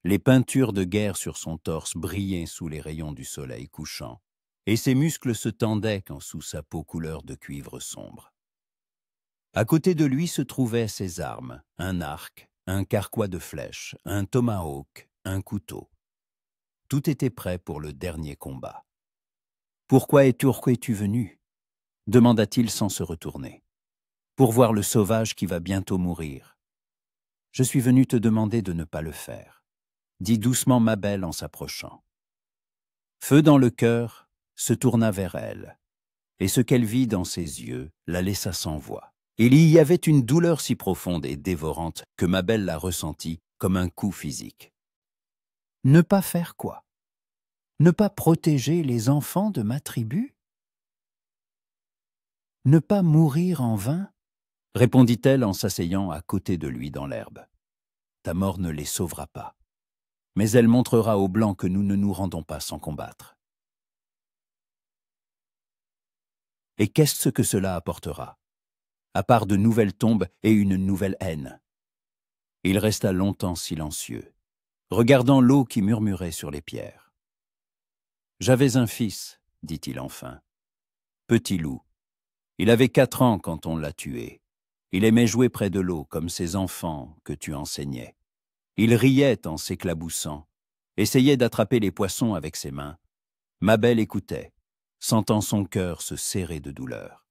Les peintures de guerre sur son torse brillaient sous les rayons du soleil couchant, et ses muscles se tendaient quand sous sa peau couleur de cuivre sombre. À côté de lui se trouvaient ses armes, un arc, un carquois de flèches, un tomahawk, un couteau. Tout était prêt pour le dernier combat. « Pourquoi es-tu venu ?» demanda-t-il sans se retourner. « Pour voir le sauvage qui va bientôt mourir. Je suis venu te demander de ne pas le faire. » dit doucement Mabel en s'approchant. Feu dans le cœur se tourna vers elle, et ce qu'elle vit dans ses yeux la laissa sans voix. Il y avait une douleur si profonde et dévorante que Mabel la ressentit comme un coup physique. Ne pas faire quoi ? Ne pas protéger les enfants de ma tribu ? Ne pas mourir en vain ? Répondit-elle en s'asseyant à côté de lui dans l'herbe. Ta mort ne les sauvera pas. Mais elle montrera aux Blancs que nous ne nous rendons pas sans combattre. Et qu'est-ce que cela apportera, à part de nouvelles tombes et une nouvelle haine ? Il resta longtemps silencieux, regardant l'eau qui murmurait sur les pierres. « J'avais un fils, dit-il enfin. Petit loup. Il avait 4 ans quand on l'a tué. Il aimait jouer près de l'eau comme ces enfants que tu enseignais. Il riait en s'éclaboussant, essayait d'attraper les poissons avec ses mains. Mabel écoutait, sentant son cœur se serrer de douleur.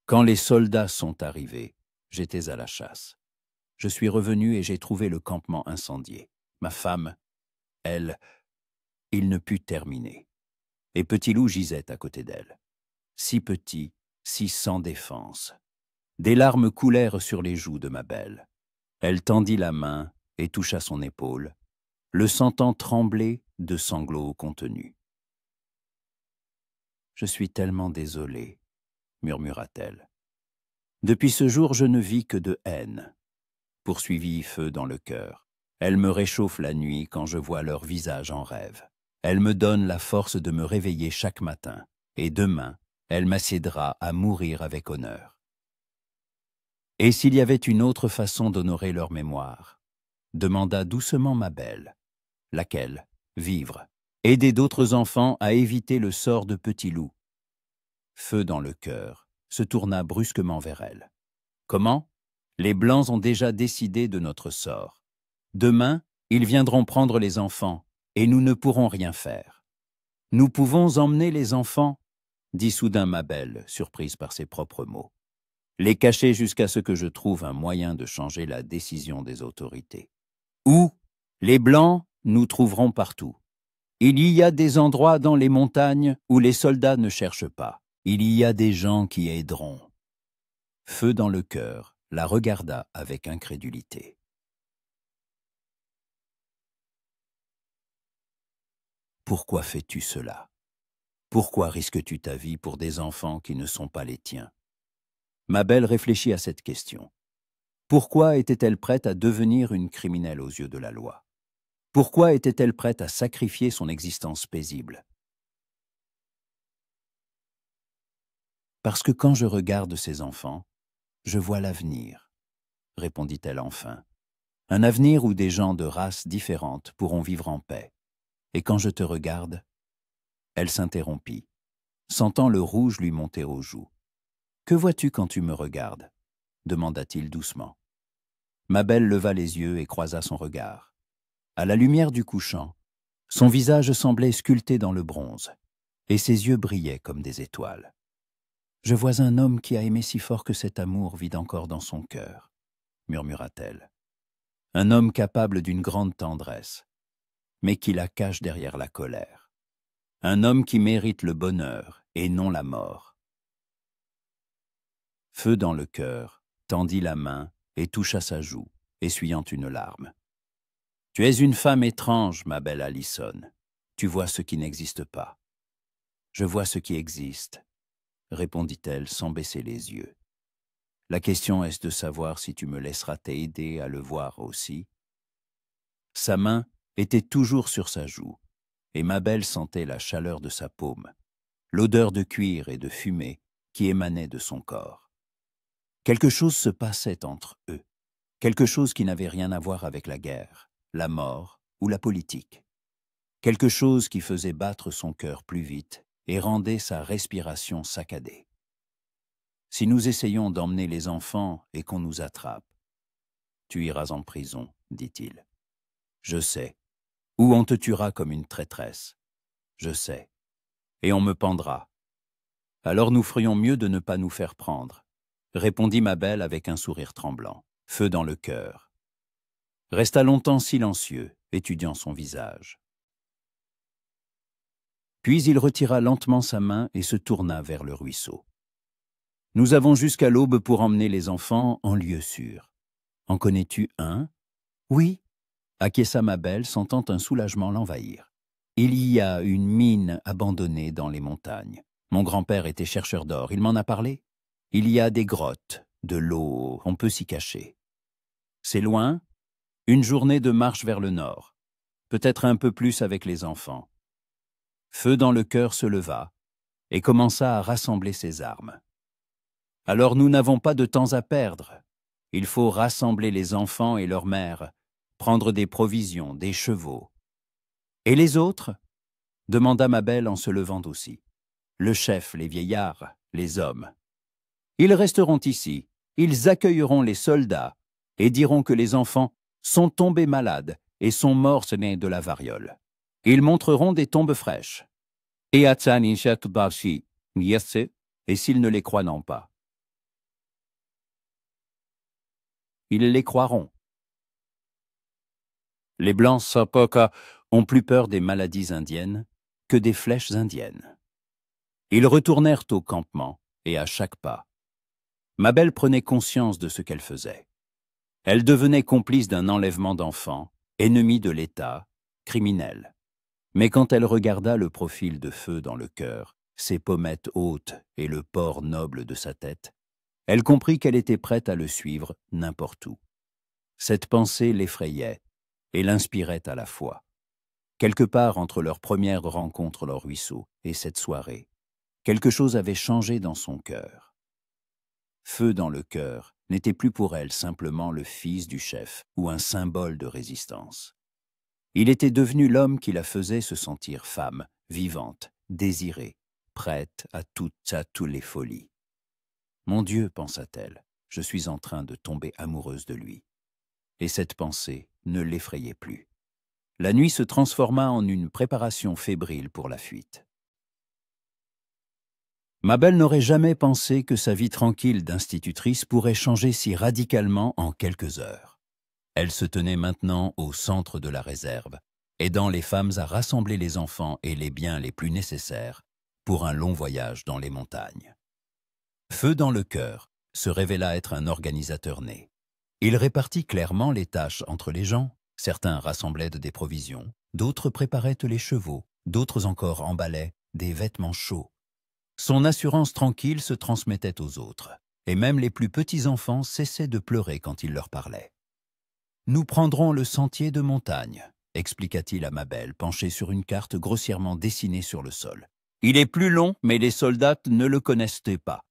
Quand les soldats sont arrivés, j'étais à la chasse. Je suis revenu et j'ai trouvé le campement incendié. Ma femme, elle, il ne put terminer. Et Petit Loup gisait à côté d'elle. Si petit, si sans défense. Des larmes coulèrent sur les joues de Mabel. Elle tendit la main et toucha son épaule, le sentant trembler de sanglots contenus. « Je suis tellement désolée, » murmura-t-elle. « Depuis ce jour, je ne vis que de haine. » Poursuivit Feu dans le cœur. « Elle me réchauffe la nuit quand je vois leur visage en rêve. Elle me donne la force de me réveiller chaque matin, et demain, elle m'assiedera à mourir avec honneur. » Et s'il y avait une autre façon d'honorer leur mémoire ? Demanda doucement Mabel. Laquelle ? Vivre. Aider d'autres enfants à éviter le sort de Petit Loup. Feu dans le cœur se tourna brusquement vers elle. Comment ? Les Blancs ont déjà décidé de notre sort. Demain, ils viendront prendre les enfants, et nous ne pourrons rien faire. Nous pouvons emmener les enfants, dit soudain Mabel, surprise par ses propres mots. Les cacher jusqu'à ce que je trouve un moyen de changer la décision des autorités. Où ? Les Blancs, nous trouverons partout. Il y a des endroits dans les montagnes où les soldats ne cherchent pas. Il y a des gens qui aideront. Feu dans le cœur la regarda avec incrédulité. Pourquoi fais-tu cela ? Pourquoi risques-tu ta vie pour des enfants qui ne sont pas les tiens ? Mabel réfléchit à cette question. Pourquoi était-elle prête à devenir une criminelle aux yeux de la loi? Pourquoi était-elle prête à sacrifier son existence paisible? Parce que quand je regarde ces enfants, je vois l'avenir, répondit-elle enfin. Un avenir où des gens de races différentes pourront vivre en paix. Et quand je te regarde, elle s'interrompit, sentant le rouge lui monter aux joues. Que vois-tu quand tu me regardes? Demanda-t-il doucement. Mabel leva les yeux et croisa son regard. À la lumière du couchant, son visage semblait sculpté dans le bronze, et ses yeux brillaient comme des étoiles. Je vois un homme qui a aimé si fort que cet amour vit encore dans son cœur, murmura-t-elle. Un homme capable d'une grande tendresse, mais qui la cache derrière la colère. Un homme qui mérite le bonheur et non la mort. Feu dans le cœur, tendit la main et toucha sa joue, essuyant une larme. « Tu es une femme étrange, ma belle Allison. Tu vois ce qui n'existe pas. »« Je vois ce qui existe, » répondit-elle sans baisser les yeux. « La question est de savoir si tu me laisseras t'aider à le voir aussi. » Sa main était toujours sur sa joue, et Mabel sentait la chaleur de sa paume, l'odeur de cuir et de fumée qui émanait de son corps. Quelque chose se passait entre eux, quelque chose qui n'avait rien à voir avec la guerre, la mort ou la politique. Quelque chose qui faisait battre son cœur plus vite et rendait sa respiration saccadée. Si nous essayons d'emmener les enfants et qu'on nous attrape, tu iras en prison, dit-il. Je sais. Ou on te tuera comme une traîtresse. Je sais. Et on me pendra. Alors nous ferions mieux de ne pas nous faire prendre, répondit Mabel avec un sourire tremblant, feu dans le cœur. Resta longtemps silencieux, étudiant son visage. Puis il retira lentement sa main et se tourna vers le ruisseau. « Nous avons jusqu'à l'aube pour emmener les enfants en lieu sûr. En connais-tu un? »« Oui, » acquiesça Mabel, sentant un soulagement l'envahir. « Il y a une mine abandonnée dans les montagnes. Mon grand-père était chercheur d'or, il m'en a parlé. Il y a des grottes, de l'eau, on peut s'y cacher. C'est loin, une journée de marche vers le nord, peut-être un peu plus avec les enfants. » Feu dans le cœur se leva et commença à rassembler ses armes. « Alors nous n'avons pas de temps à perdre. Il faut rassembler les enfants et leurs mères, prendre des provisions, des chevaux. »« Et les autres ?» demanda Mabel en se levant aussi. « Le chef, les vieillards, les hommes. Ils resteront ici, ils accueilleront les soldats et diront que les enfants sont tombés malades et sont morts nés de la variole. Ils montreront des tombes fraîches. Et s'ils ne les croient non pas. Ils les croiront. Les Blancs Sapoka ont plus peur des maladies indiennes que des flèches indiennes. Ils retournèrent au campement, et à chaque pas. Mabel prenait conscience de ce qu'elle faisait. Elle devenait complice d'un enlèvement d'enfants, ennemie de l'État, criminelle. Mais quand elle regarda le profil de Feu dans le cœur, ses pommettes hautes et le port noble de sa tête, elle comprit qu'elle était prête à le suivre n'importe où. Cette pensée l'effrayait et l'inspirait à la fois. Quelque part entre leur première rencontre au ruisseau et cette soirée, quelque chose avait changé dans son cœur. Feu dans le cœur n'était plus pour elle simplement le fils du chef ou un symbole de résistance. Il était devenu l'homme qui la faisait se sentir femme, vivante, désirée, prête à toutes les folies. Mon Dieu, pensa-t-elle, je suis en train de tomber amoureuse de lui. Et cette pensée ne l'effrayait plus. La nuit se transforma en une préparation fébrile pour la fuite. Mabel n'aurait jamais pensé que sa vie tranquille d'institutrice pourrait changer si radicalement en quelques heures. Elle se tenait maintenant au centre de la réserve, aidant les femmes à rassembler les enfants et les biens les plus nécessaires pour un long voyage dans les montagnes. Feu dans le cœur se révéla être un organisateur né. Il répartit clairement les tâches entre les gens. Certains rassemblaient des provisions, d'autres préparaient les chevaux, d'autres encore emballaient des vêtements chauds. Son assurance tranquille se transmettait aux autres. et même les plus petits enfants cessaient de pleurer quand il leur parlait. « Nous prendrons le sentier de montagne », expliqua-t-il à Mabel, penché sur une carte grossièrement dessinée sur le sol. « Il est plus long, mais les soldats ne le connaissent pas.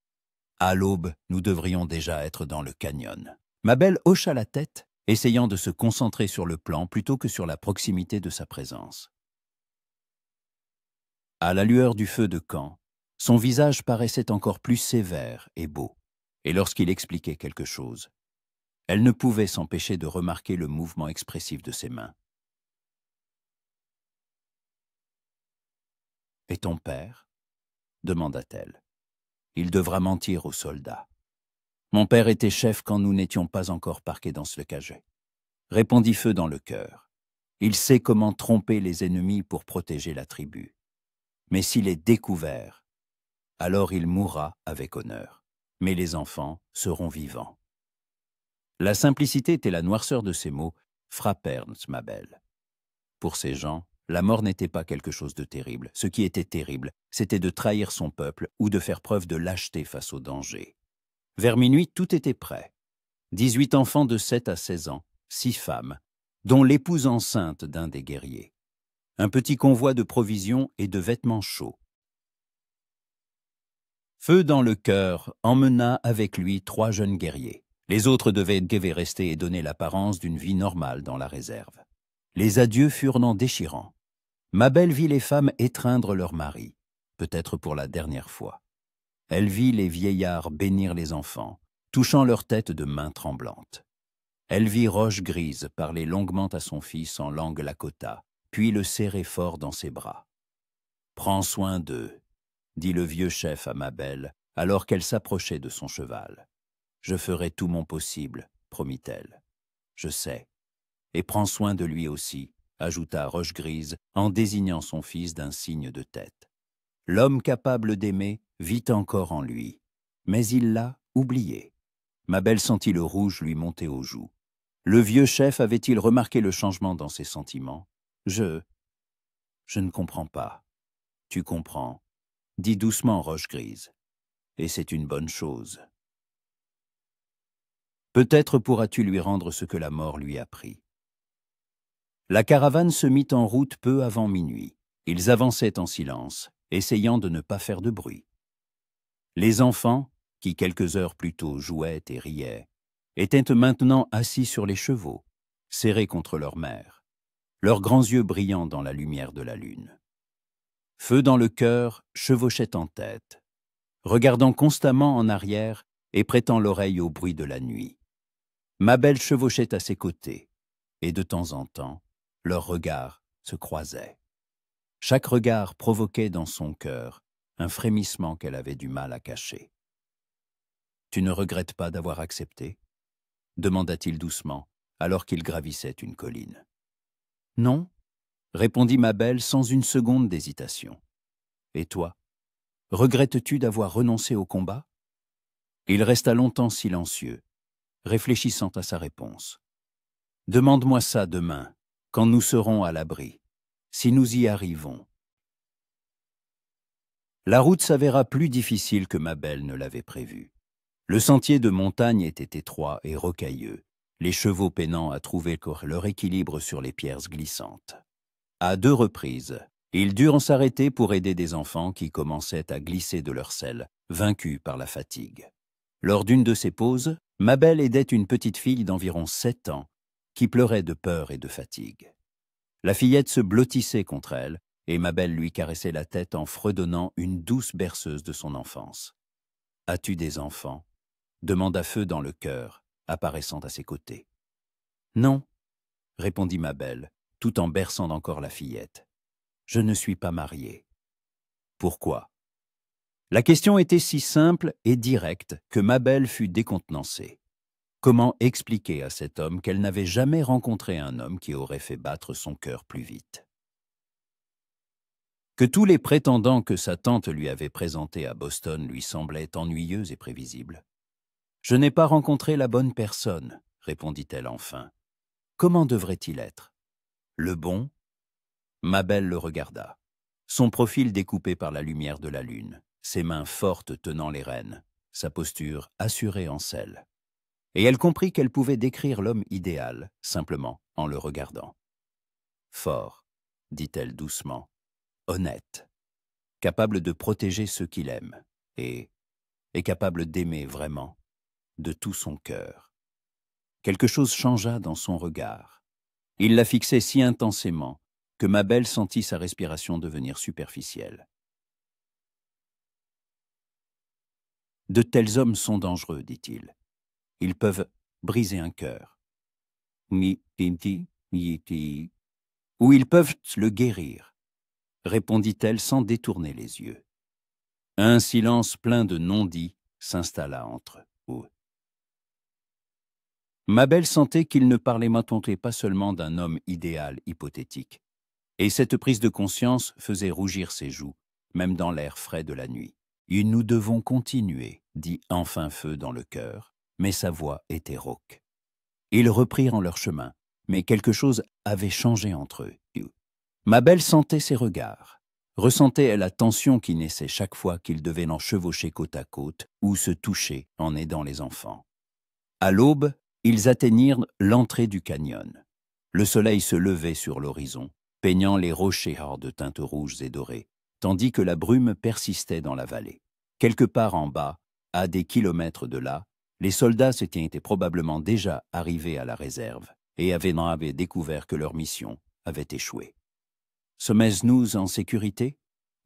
À l'aube, nous devrions déjà être dans le canyon. » Mabel hocha la tête, essayant de se concentrer sur le plan plutôt que sur la proximité de sa présence. À la lueur du feu de camp, son visage paraissait encore plus sévère et beau, et lorsqu'il expliquait quelque chose, elle ne pouvait s'empêcher de remarquer le mouvement expressif de ses mains. « Et ton père ?» demanda-t-elle. « Il devra mentir aux soldats. Mon père était chef quand nous n'étions pas encore parqués dans ce caget. » Répondit Feu dans le cœur. « Il sait comment tromper les ennemis pour protéger la tribu. Mais s'il est découvert, alors il mourra avec honneur. Mais les enfants seront vivants. » La simplicité et la noirceur de ces mots frappèrent Mabel. Pour ces gens, la mort n'était pas quelque chose de terrible. Ce qui était terrible, c'était de trahir son peuple ou de faire preuve de lâcheté face au danger. Vers minuit, tout était prêt. 18 enfants de 7 à 16 ans, 6 femmes, dont l'épouse enceinte d'un des guerriers. Un petit convoi de provisions et de vêtements chauds. Feu dans le cœur emmena avec lui 3 jeunes guerriers. Les autres devaient rester et donner l'apparence d'une vie normale dans la réserve. Les adieux furent déchirants. Mabel vit les femmes étreindre leurs maris, peut-être pour la dernière fois. Elle vit les vieillards bénir les enfants, touchant leur tête de mains tremblantes. Elle vit Roche Grise parler longuement à son fils en langue lakota, puis le serrer fort dans ses bras. « Prends soin d'eux, » dit le vieux chef à Mabel, alors qu'elle s'approchait de son cheval. « Je ferai tout mon possible, » promit-elle. « Je sais. Et prends soin de lui aussi, » ajouta Roche Grise en désignant son fils d'un signe de tête. L'homme capable d'aimer vit encore en lui, mais il l'a oublié. Mabel sentit le rouge lui monter aux joues. Le vieux chef avait-il remarqué le changement dans ses sentiments? Je ne comprends pas. »« Tu comprends, » dit doucement Roche Grise. « Et c'est une bonne chose. Peut-être pourras-tu lui rendre ce que la mort lui a pris. » La caravane se mit en route peu avant minuit. Ils avançaient en silence, essayant de ne pas faire de bruit. Les enfants, qui quelques heures plus tôt jouaient et riaient, étaient maintenant assis sur les chevaux, serrés contre leur mère, leurs grands yeux brillant dans la lumière de la lune. Feu dans le cœur chevauchait en tête, regardant constamment en arrière et prêtant l'oreille au bruit de la nuit. Mabel chevauchait à ses côtés, et de temps en temps, leurs regards se croisaient. Chaque regard provoquait dans son cœur un frémissement qu'elle avait du mal à cacher. « Tu ne regrettes pas d'avoir accepté ?» demanda-t-il doucement, alors qu'il gravissait une colline. « Non, » répondit Mabel sans une seconde d'hésitation. « Et toi, regrettes-tu d'avoir renoncé au combat ?» Il resta longtemps silencieux, réfléchissant à sa réponse. « Demande-moi ça demain, quand nous serons à l'abri, si nous y arrivons. » La route s'avéra plus difficile que Mabel ne l'avait prévu. Le sentier de montagne était étroit et rocailleux, les chevaux peinant à trouver leur équilibre sur les pierres glissantes. À 2 reprises, ils durent s'arrêter pour aider des enfants qui commençaient à glisser de leur selle, vaincus par la fatigue. Lors d'une de ces pauses, Mabel aidait une petite fille d'environ 7 ans qui pleurait de peur et de fatigue. La fillette se blottissait contre elle et Mabel lui caressait la tête en fredonnant une douce berceuse de son enfance. « As-tu des enfants ?» demanda Feu dans le cœur, apparaissant à ses côtés. « Non, » répondit Mabel, tout en berçant encore la fillette. « Je ne suis pas mariée. » « Pourquoi ?» La question était si simple et directe que Mabel fut décontenancée. Comment expliquer à cet homme qu'elle n'avait jamais rencontré un homme qui aurait fait battre son cœur plus vite? Que tous les prétendants que sa tante lui avait présentés à Boston lui semblaient ennuyeux et prévisibles. « Je n'ai pas rencontré la bonne personne, » répondit-elle enfin. « Comment devrait-il être? Le bon ?» Mabel le regarda. Son profil découpé par la lumière de la lune, ses mains fortes tenant les rênes, sa posture assurée en sel. Et elle comprit qu'elle pouvait décrire l'homme idéal, simplement en le regardant. Fort, dit-elle doucement, honnête, capable de protéger ceux qu'il aime, et capable d'aimer vraiment, de tout son cœur. Quelque chose changea dans son regard. Il la fixait si intensément que Mabel sentit sa respiration devenir superficielle. De tels hommes sont dangereux, dit-il. Ils peuvent briser un cœur. Ou ils peuvent le guérir, répondit-elle sans détourner les yeux. Un silence plein de non-dits s'installa entre eux. Mabel sentait qu'il ne parlait maintenant pas seulement d'un homme idéal hypothétique, et cette prise de conscience faisait rougir ses joues, même dans l'air frais de la nuit. « Et nous devons continuer », dit enfin Feu dans le cœur, mais sa voix était rauque. Ils reprirent leur chemin, mais quelque chose avait changé entre eux. Mabel sentait ses regards, ressentait la tension qui naissait chaque fois qu'ils devaient en chevaucher côte à côte ou se toucher en aidant les enfants. À l'aube, ils atteignirent l'entrée du canyon. Le soleil se levait sur l'horizon, peignant les rochers de teintes rouges et dorées, tandis que la brume persistait dans la vallée. Quelque part en bas, à des kilomètres de là, les soldats étaient probablement déjà arrivés à la réserve et avaient découvert que leur mission avait échoué. « Sommes-nous en sécurité ?»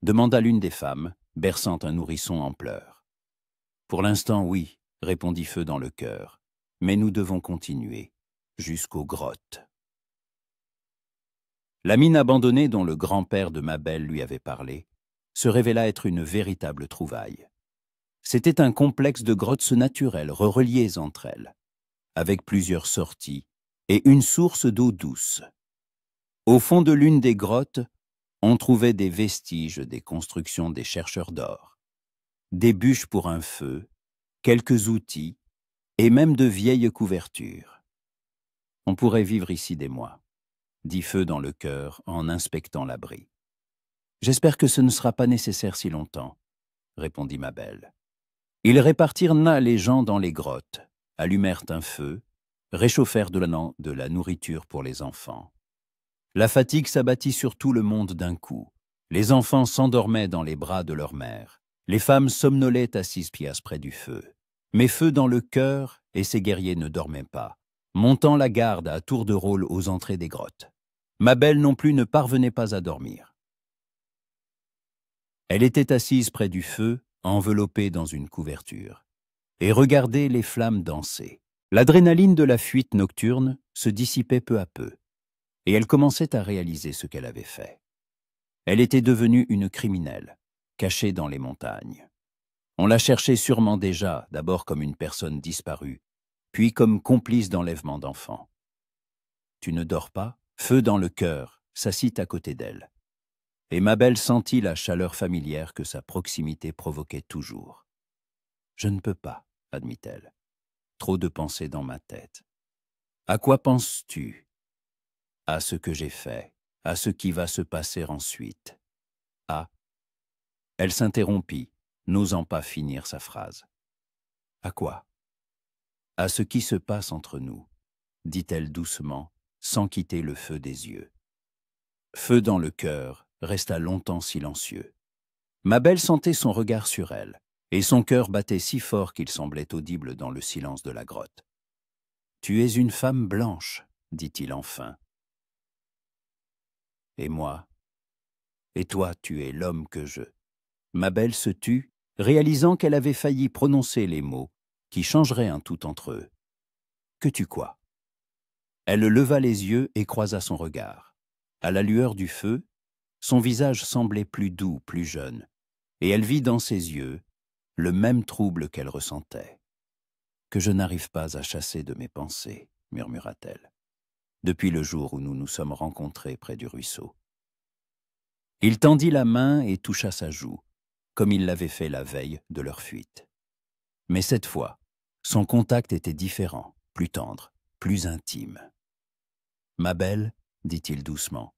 demanda l'une des femmes, berçant un nourrisson en pleurs. « Pour l'instant, oui, » répondit Feu dans le cœur, « mais nous devons continuer jusqu'aux grottes. » La mine abandonnée dont le grand-père de Mabel lui avait parlé se révéla être une véritable trouvaille. C'était un complexe de grottes naturelles reliées entre elles, avec plusieurs sorties et une source d'eau douce. Au fond de l'une des grottes, on trouvait des vestiges des constructions des chercheurs d'or, des bûches pour un feu, quelques outils et même de vieilles couvertures. « On pourrait vivre ici des mois, » dit Feu dans le cœur en inspectant l'abri. « J'espère que ce ne sera pas nécessaire si longtemps, » répondit Mabel. Ils répartirent les gens dans les grottes, allumèrent un feu, réchauffèrent de la nourriture pour les enfants. La fatigue s'abattit sur tout le monde d'un coup. Les enfants s'endormaient dans les bras de leur mère. Les femmes somnolaient assises piastres près du feu. Mais Feu dans le cœur et ses guerriers ne dormaient pas, montant la garde à tour de rôle aux entrées des grottes. Mabel non plus ne parvenait pas à dormir. Elle était assise près du feu, enveloppée dans une couverture, et regardait les flammes danser. L'adrénaline de la fuite nocturne se dissipait peu à peu, et elle commençait à réaliser ce qu'elle avait fait. Elle était devenue une criminelle, cachée dans les montagnes. On la cherchait sûrement déjà, d'abord comme une personne disparue, puis comme complice d'enlèvement d'enfants. « Tu ne dors pas ?» Feu dans le cœur s'assit à côté d'elle. Et Mabel sentit la chaleur familière que sa proximité provoquait toujours. « Je ne peux pas, » admit-elle. « Trop de pensées dans ma tête. »« À quoi penses-tu ?»« À ce que j'ai fait, à ce qui va se passer ensuite. »« Ah !» Elle s'interrompit, n'osant pas finir sa phrase. « À quoi ?»« À ce qui se passe entre nous, » dit-elle doucement, sans quitter le feu des yeux. Feu dans le cœur resta longtemps silencieux. Mabel sentait son regard sur elle, et son cœur battait si fort qu'il semblait audible dans le silence de la grotte. « Tu es une femme blanche, » dit-il enfin. « Et moi ? Et toi, tu es l'homme que je... » Mabel se tut, réalisant qu'elle avait failli prononcer les mots qui changeraient un tout entre eux. « Que tu quoi ?» Elle leva les yeux et croisa son regard. À la lueur du feu, son visage semblait plus doux, plus jeune, et elle vit dans ses yeux le même trouble qu'elle ressentait. « Que je n'arrive pas à chasser de mes pensées, » murmura-t-elle, « depuis le jour où nous nous sommes rencontrés près du ruisseau. » Il tendit la main et toucha sa joue, comme il l'avait fait la veille de leur fuite. Mais cette fois, son contact était différent, plus tendre, plus intime. « Mabel, » dit-il doucement,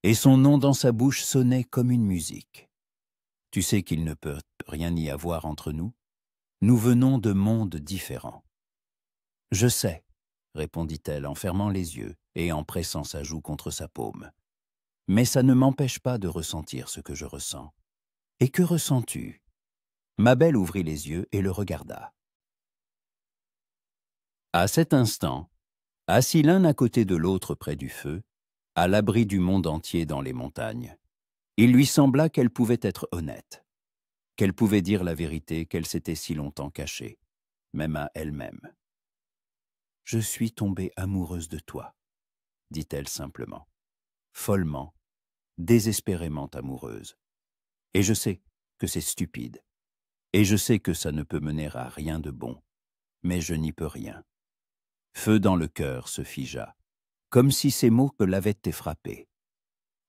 et son nom dans sa bouche sonnait comme une musique. « Tu sais qu'il ne peut rien y avoir entre nous ? Nous venons de mondes différents. Je sais, répondit-elle en fermant les yeux et en pressant sa joue contre sa paume. Mais ça ne m'empêche pas de ressentir ce que je ressens. Et que ressens-tu? Ma belle ouvrit les yeux et le regarda. À cet instant, assis l'un à côté de l'autre près du feu, à l'abri du monde entier dans les montagnes, il lui sembla qu'elle pouvait être honnête, qu'elle pouvait dire la vérité qu'elle s'était si longtemps cachée, même à elle-même. « Je suis tombée amoureuse de toi, » dit-elle simplement, follement, désespérément amoureuse. Et je sais que c'est stupide, et je sais que ça ne peut mener à rien de bon, mais je n'y peux rien. Feu dans le cœur se figea, comme si ces mots l'avaient frappé.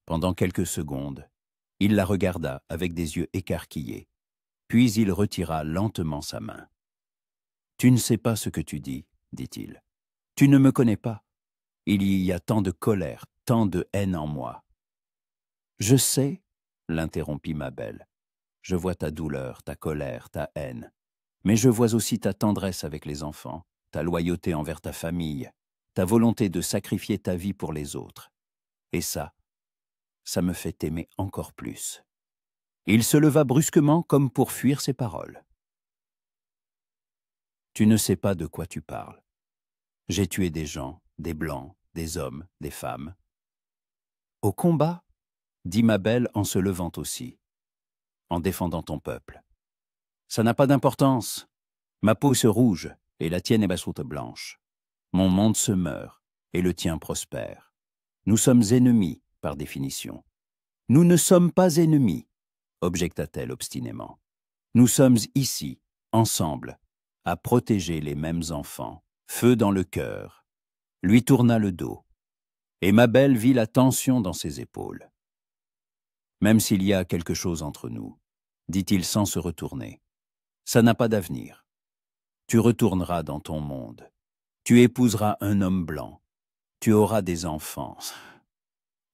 Pendant quelques secondes, il la regarda avec des yeux écarquillés, puis il retira lentement sa main. « Tu ne sais pas ce que tu dis, » dit-il. « Tu ne me connais pas. Il y a tant de colère, tant de haine en moi. »« Je sais, » l'interrompit ma belle. « Je vois ta douleur, ta colère, ta haine. Mais je vois aussi ta tendresse avec les enfants, ta loyauté envers ta famille, ta volonté de sacrifier ta vie pour les autres. Et ça me fait t'aimer encore plus. » Il se leva brusquement comme pour fuir ses paroles. « Tu ne sais pas de quoi tu parles. J'ai tué des gens, des blancs, des hommes, des femmes. »« Au combat ?» dit ma belle en se levant aussi, en défendant ton peuple. « Ça n'a pas d'importance. Ma peau se rouge et la tienne est bassoute blanche. Mon monde se meurt et le tien prospère. Nous sommes ennemis, par définition. »« Nous ne sommes pas ennemis, » objecta-t-elle obstinément. « Nous sommes ici, ensemble, à protéger les mêmes enfants. » Feu dans le cœur, lui tourna le dos, et ma belle vit la tension dans ses épaules. « Même s'il y a quelque chose entre nous, » dit-il sans se retourner, « ça n'a pas d'avenir. Tu retourneras dans ton monde. Tu épouseras un homme blanc. Tu auras des enfants.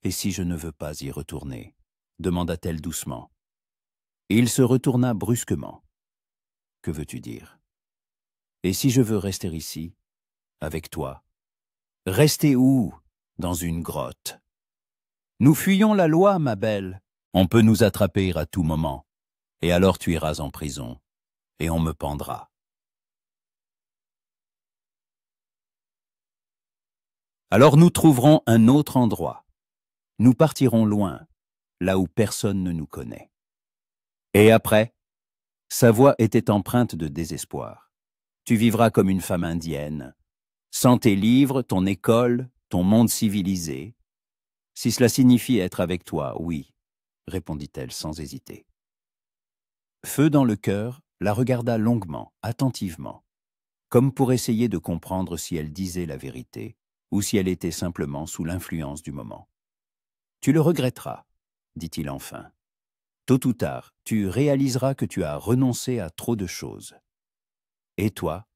Et si je ne veux pas y retourner ?» demanda-t-elle doucement. Il se retourna brusquement. « Que veux-tu dire? Et si je veux rester ici, avec toi? » « Rester où? Dans une grotte. »« Nous fuyons la loi, ma belle. On peut nous attraper à tout moment. Et alors tu iras en prison, et on me pendra. » Alors nous trouverons un autre endroit. Nous partirons loin, là où personne ne nous connaît. Et après, sa voix était empreinte de désespoir. Tu vivras comme une femme indienne, sans tes livres, ton école, ton monde civilisé. Si cela signifie être avec toi, oui, répondit-elle sans hésiter. Feu dans le cœur la regarda longuement, attentivement, comme pour essayer de comprendre si elle disait la vérité ou si elle était simplement sous l'influence du moment. « Tu le regretteras, » dit-il enfin. « Tôt ou tard, tu réaliseras que tu as renoncé à trop de choses. »« Et toi ?»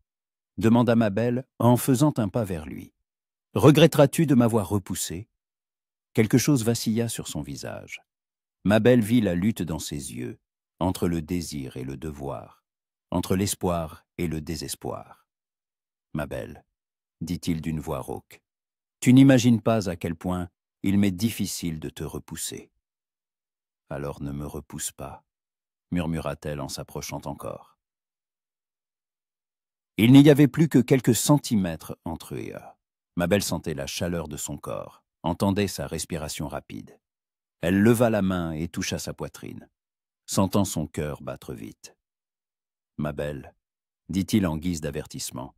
demanda ma belle en faisant un pas vers lui. « Regretteras-tu de m'avoir repoussé ?» Quelque chose vacilla sur son visage. Ma belle vit la lutte dans ses yeux, entre le désir et le devoir, entre l'espoir et le désespoir. « Ma belle, » dit-il d'une voix rauque, « tu n'imagines pas à quel point il m'est difficile de te repousser. »« Alors ne me repousse pas, » murmura-t-elle en s'approchant encore. Il n'y avait plus que quelques centimètres entre eux et eux. Ma belle sentait la chaleur de son corps, entendait sa respiration rapide. Elle leva la main et toucha sa poitrine, sentant son cœur battre vite. « Ma belle, » dit-il en guise d'avertissement,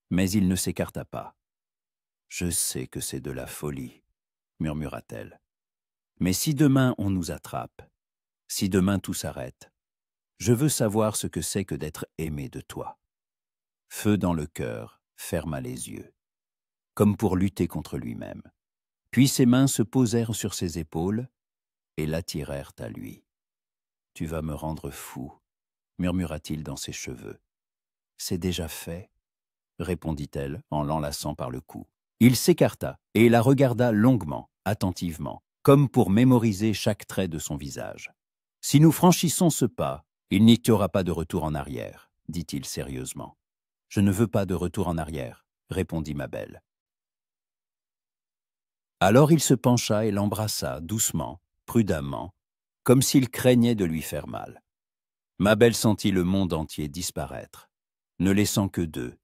mais il ne s'écarta pas. « Je sais que c'est de la folie, » murmura-t-elle. « Mais si demain on nous attrape, si demain tout s'arrête, je veux savoir ce que c'est que d'être aimé de toi. » Feu dans le cœur ferma les yeux, comme pour lutter contre lui-même. Puis ses mains se posèrent sur ses épaules et l'attirèrent à lui. « Tu vas me rendre fou, » murmura-t-il dans ses cheveux. « C'est déjà fait, » répondit-elle en l'enlaçant par le cou. Il s'écarta et la regarda longuement, attentivement, comme pour mémoriser chaque trait de son visage. « Si nous franchissons ce pas, il n'y aura pas de retour en arrière, » dit-il sérieusement. « Je ne veux pas de retour en arrière, » répondit Mabel. Alors il se pencha et l'embrassa doucement, prudemment, comme s'il craignait de lui faire mal. Mabel sentit le monde entier disparaître, ne laissant que deux,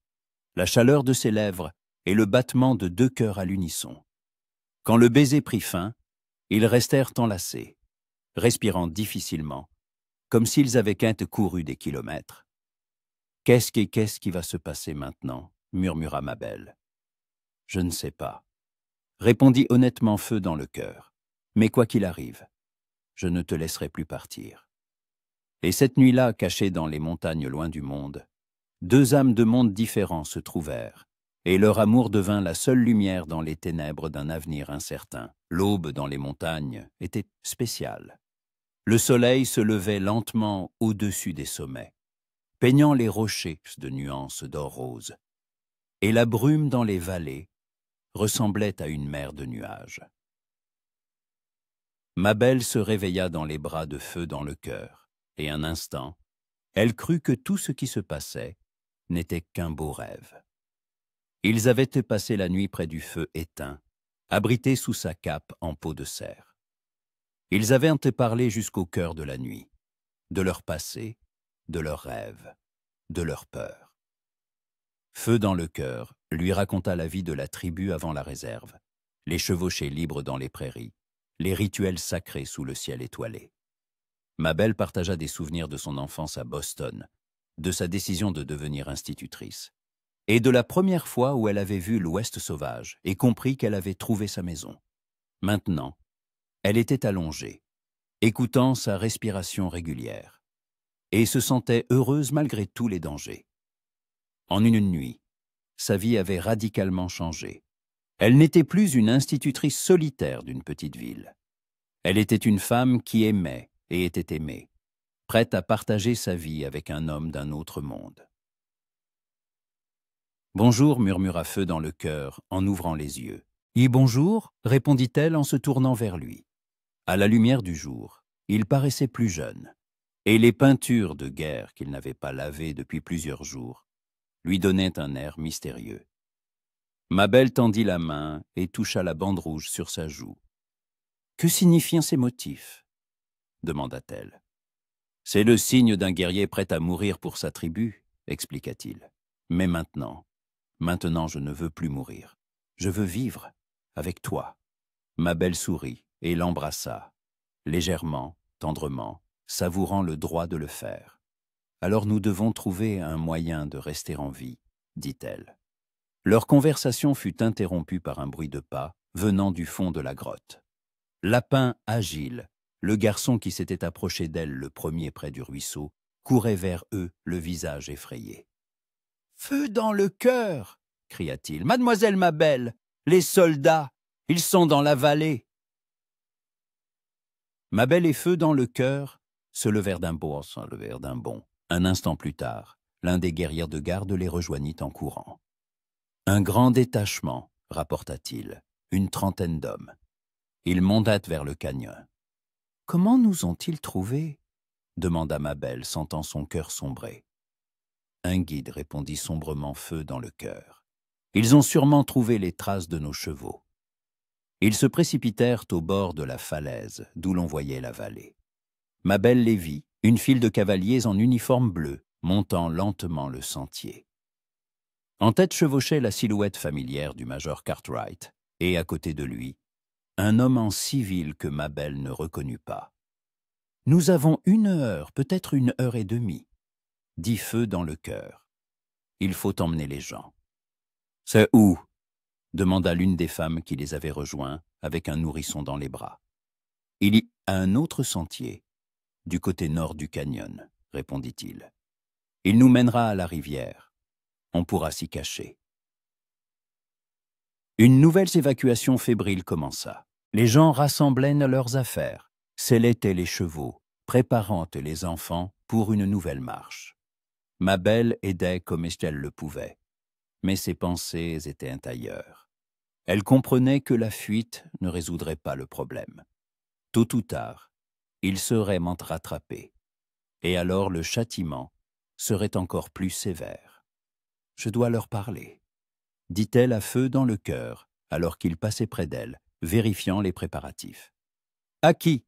la chaleur de ses lèvres et le battement de deux cœurs à l'unisson. Quand le baiser prit fin, ils restèrent enlacés, respirant difficilement, comme s'ils avaient quinte couru des kilomètres. « Qu'est-ce qui va se passer maintenant » murmura Mabel. « Je ne sais pas, » répondit honnêtement Feu dans le cœur. « Mais quoi qu'il arrive, je ne te laisserai plus partir. » Et cette nuit-là, cachée dans les montagnes loin du monde, deux âmes de mondes différents se trouvèrent, et leur amour devint la seule lumière dans les ténèbres d'un avenir incertain. L'aube dans les montagnes était spéciale. Le soleil se levait lentement au-dessus des sommets, peignant les rochers de nuances d'or rose, et la brume dans les vallées ressemblait à une mer de nuages. Mabel se réveilla dans les bras de Feu dans le cœur, et un instant, elle crut que tout ce qui se passait n'était qu'un beau rêve. Ils avaient passé la nuit près du feu éteint, abrités sous sa cape en peau de cerf. Ils avaient parlé jusqu'au cœur de la nuit, de leur passé, de leurs rêves, de leur peur. Feu dans le cœur lui raconta la vie de la tribu avant la réserve, les chevauchées libres dans les prairies, les rituels sacrés sous le ciel étoilé. Mabel partagea des souvenirs de son enfance à Boston, de sa décision de devenir institutrice, et de la première fois où elle avait vu l'Ouest sauvage et compris qu'elle avait trouvé sa maison. Maintenant, elle était allongée, écoutant sa respiration régulière, et se sentait heureuse malgré tous les dangers. En une nuit, sa vie avait radicalement changé. Elle n'était plus une institutrice solitaire d'une petite ville. Elle était une femme qui aimait et était aimée, prête à partager sa vie avec un homme d'un autre monde. « Bonjour » murmura Feu dans le cœur en ouvrant les yeux. « Bonjour » répondit-elle en se tournant vers lui. À la lumière du jour, il paraissait plus jeune, et les peintures de guerre qu'il n'avait pas lavées depuis plusieurs jours lui donnaient un air mystérieux. Mabel tendit la main et toucha la bande rouge sur sa joue. « Que signifient ces motifs » demanda-t-elle. « C'est le signe d'un guerrier prêt à mourir pour sa tribu » expliqua-t-il. « Mais maintenant je ne veux plus mourir. Je veux vivre avec toi. » Mabel sourit et l'embrassa, légèrement, tendrement, savourant le droit de le faire. « Alors nous devons trouver un moyen de rester en vie, » dit-elle. Leur conversation fut interrompue par un bruit de pas venant du fond de la grotte. Lapin agile, le garçon qui s'était approché d'elle le premier près du ruisseau, courait vers eux, le visage effrayé. « Feu dans le cœur !» cria-t-il. « Mademoiselle Mabel, les soldats, ils sont dans la vallée !» Mabel et Feu dans le cœur se levèrent d'un bond. Un instant plus tard, l'un des guerriers de garde les rejoignit en courant. « Un grand détachement » rapporta-t-il, « une trentaine d'hommes. Ils montaient vers le canyon. »« Comment nous ont-ils trouvés ?» demanda Mabel, sentant son cœur sombrer. Un guide répondit sombrement Feu dans le cœur. Ils ont sûrement trouvé les traces de nos chevaux. Ils se précipitèrent au bord de la falaise, d'où l'on voyait la vallée. Mabel les vit, une file de cavaliers en uniforme bleu, montant lentement le sentier. En tête chevauchait la silhouette familière du major Cartwright, et à côté de lui, un homme en civil que Mabel ne reconnut pas. « Nous avons 1 heure, peut-être 1h30, » dit Feu dans le cœur. « Il faut emmener les gens. »« C'est où ?» demanda l'une des femmes qui les avait rejoints avec un nourrisson dans les bras. « Il y a un autre sentier, du côté nord du canyon, » répondit-il. « Il nous mènera à la rivière. On pourra s'y cacher. » Une nouvelle évacuation fébrile commença. Les gens rassemblaient leurs affaires, sellaient les chevaux, préparant les enfants pour une nouvelle marche. Mabel aidait comme elle le pouvait, mais ses pensées étaient ailleurs. Elle comprenait que la fuite ne résoudrait pas le problème. Tôt ou tard, il serait rattrapé, et alors le châtiment serait encore plus sévère. Je dois leur parler, dit-elle à feu dans le cœur, alors qu'il passait près d'elle, vérifiant les préparatifs. À qui?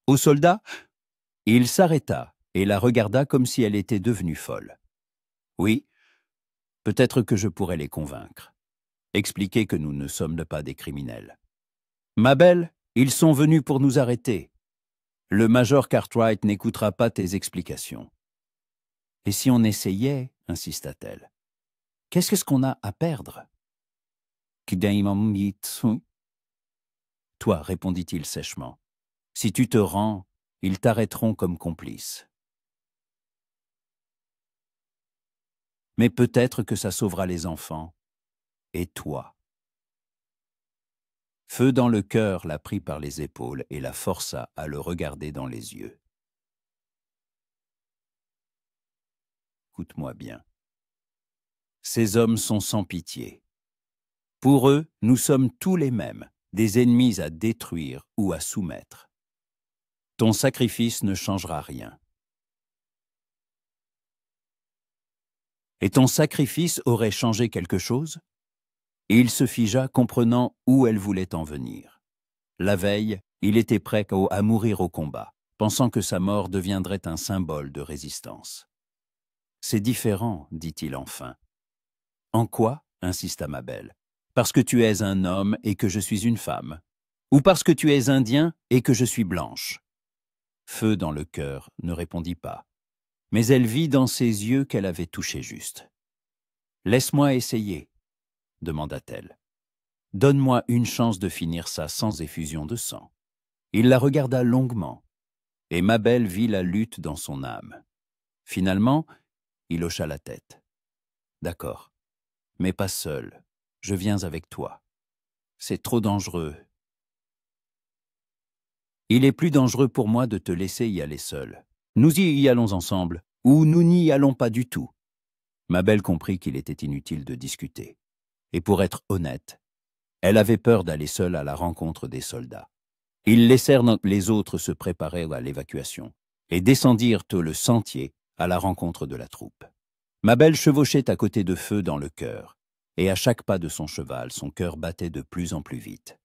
Aux soldats? Il s'arrêta et la regarda comme si elle était devenue folle. Oui, peut-être que je pourrais les convaincre. Expliquer que nous ne sommes pas des criminels. Ma belle, ils sont venus pour nous arrêter. Le major Cartwright n'écoutera pas tes explications. Et si on essayait, insista-t-elle. Qu'est-ce qu'on a à perdre? Toi, répondit-il sèchement. Si tu te rends, ils t'arrêteront comme complice. Mais peut-être que ça sauvera les enfants. Et toi. Feu dans le cœur la prit par les épaules et la força à le regarder dans les yeux. Écoute-moi bien. Ces hommes sont sans pitié. Pour eux, nous sommes tous les mêmes, des ennemis à détruire ou à soumettre. Ton sacrifice ne changera rien. Et ton sacrifice aurait changé quelque chose? Et il se figea, comprenant où elle voulait en venir. La veille, il était prêt à mourir au combat, pensant que sa mort deviendrait un symbole de résistance. C'est différent, dit-il enfin. En quoi? Insista ma belle. Parce que tu es un homme et que je suis une femme? Ou parce que tu es indien et que je suis blanche? Feu dans le cœur ne répondit pas, mais elle vit dans ses yeux qu'elle avait touché juste. « Laisse-moi essayer, » demanda-t-elle. « Donne-moi une chance de finir ça sans effusion de sang. » Il la regarda longuement, et ma belle vit la lutte dans son âme. Finalement, il hocha la tête. « D'accord, mais pas seul, je viens avec toi. C'est trop dangereux. » « Il est plus dangereux pour moi de te laisser y aller seul. Nous y allons ensemble, ou nous n'y allons pas du tout. » Ma belle comprit qu'il était inutile de discuter. Et pour être honnête, elle avait peur d'aller seule à la rencontre des soldats. Ils laissèrent les autres se préparer à l'évacuation et descendirent le sentier à la rencontre de la troupe. Ma belle chevauchait à côté de Feu dans le cœur, et à chaque pas de son cheval, son cœur battait de plus en plus vite.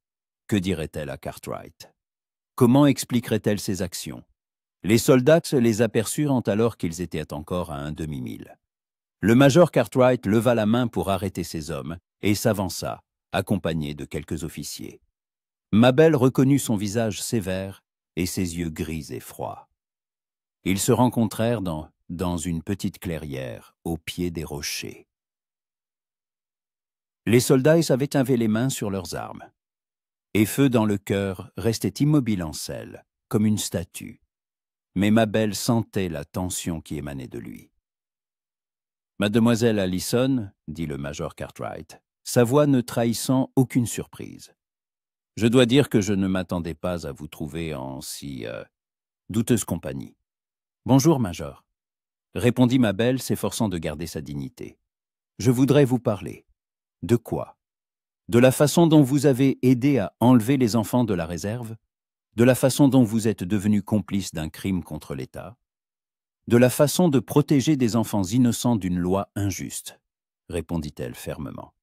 Que dirait-elle à Cartwright? Comment expliquerait-elle ses actions? Les soldats les aperçurent alors qu'ils étaient encore à un demi-mille. Le major Cartwright leva la main pour arrêter ses hommes et s'avança, accompagné de quelques officiers. Ma belle reconnut son visage sévère et ses yeux gris et froids. Ils se rencontrèrent dans une petite clairière, au pied des rochers. Les soldats avaient les mains sur leurs armes. Et Feu dans le cœur restait immobile en selle, comme une statue. Mais ma belle sentait la tension qui émanait de lui. « Mademoiselle Allison, » dit le major Cartwright, sa voix ne trahissant aucune surprise. « Je dois dire que je ne m'attendais pas à vous trouver en si douteuse compagnie. »« Bonjour, major, » répondit ma belle, s'efforçant de garder sa dignité. « Je voudrais vous parler. »« De quoi? De la façon dont vous avez aidé à enlever les enfants de la réserve? De la façon dont vous êtes devenu complice d'un crime contre l'État? De la façon de protéger des enfants innocents d'une loi injuste, » répondit-elle fermement.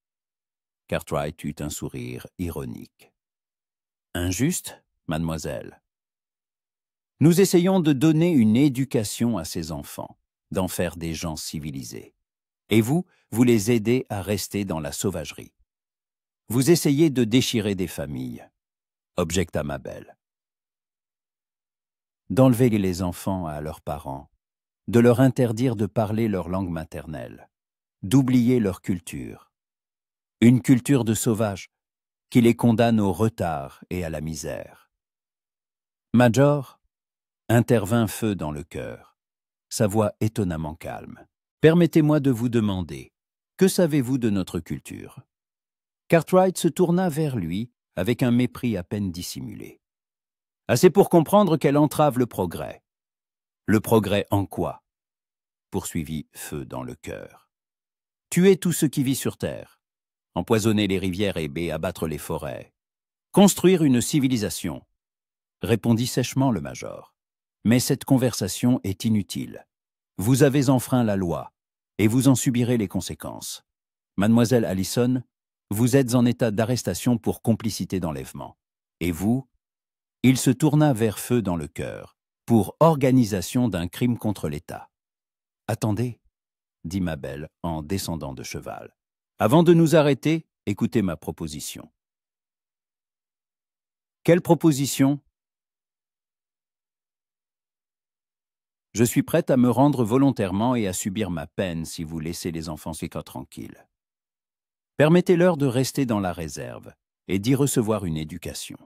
Cartwright eut un sourire ironique. « Injuste, mademoiselle? Nous essayons de donner une éducation à ces enfants, d'en faire des gens civilisés. Et vous les aidez à rester dans la sauvagerie. Vous essayez de déchirer des familles, » objecta ma belle. « D'enlever les enfants à leurs parents, de leur interdire de parler leur langue maternelle, d'oublier leur culture. Une culture de sauvages qui les condamne au retard et à la misère. » Major, intervint Feu dans le cœur, sa voix étonnamment calme. « Permettez-moi de vous demander, que savez-vous de notre culture? » Cartwright se tourna vers lui avec un mépris à peine dissimulé. « Assez pour comprendre qu'elle entrave le progrès. » « Le progrès en quoi? » poursuivit Feu dans le cœur. « Tuer tout ce qui vit sur terre, empoisonner les rivières et baies, abattre les forêts, construire une civilisation, » répondit sèchement le major. « Mais cette conversation est inutile. Vous avez enfreint la loi, et vous en subirez les conséquences. Mademoiselle Allison, vous êtes en état d'arrestation pour complicité d'enlèvement. Et vous? Il se tourna vers Feu dans le cœur, pour organisation d'un crime contre l'État. Attendez, dit Mabel en descendant de cheval. Avant de nous arrêter, écoutez ma proposition. Quelle proposition? Je suis prête à me rendre volontairement et à subir ma peine si vous laissez les enfants tranquilles. Permettez-leur de rester dans la réserve et d'y recevoir une éducation.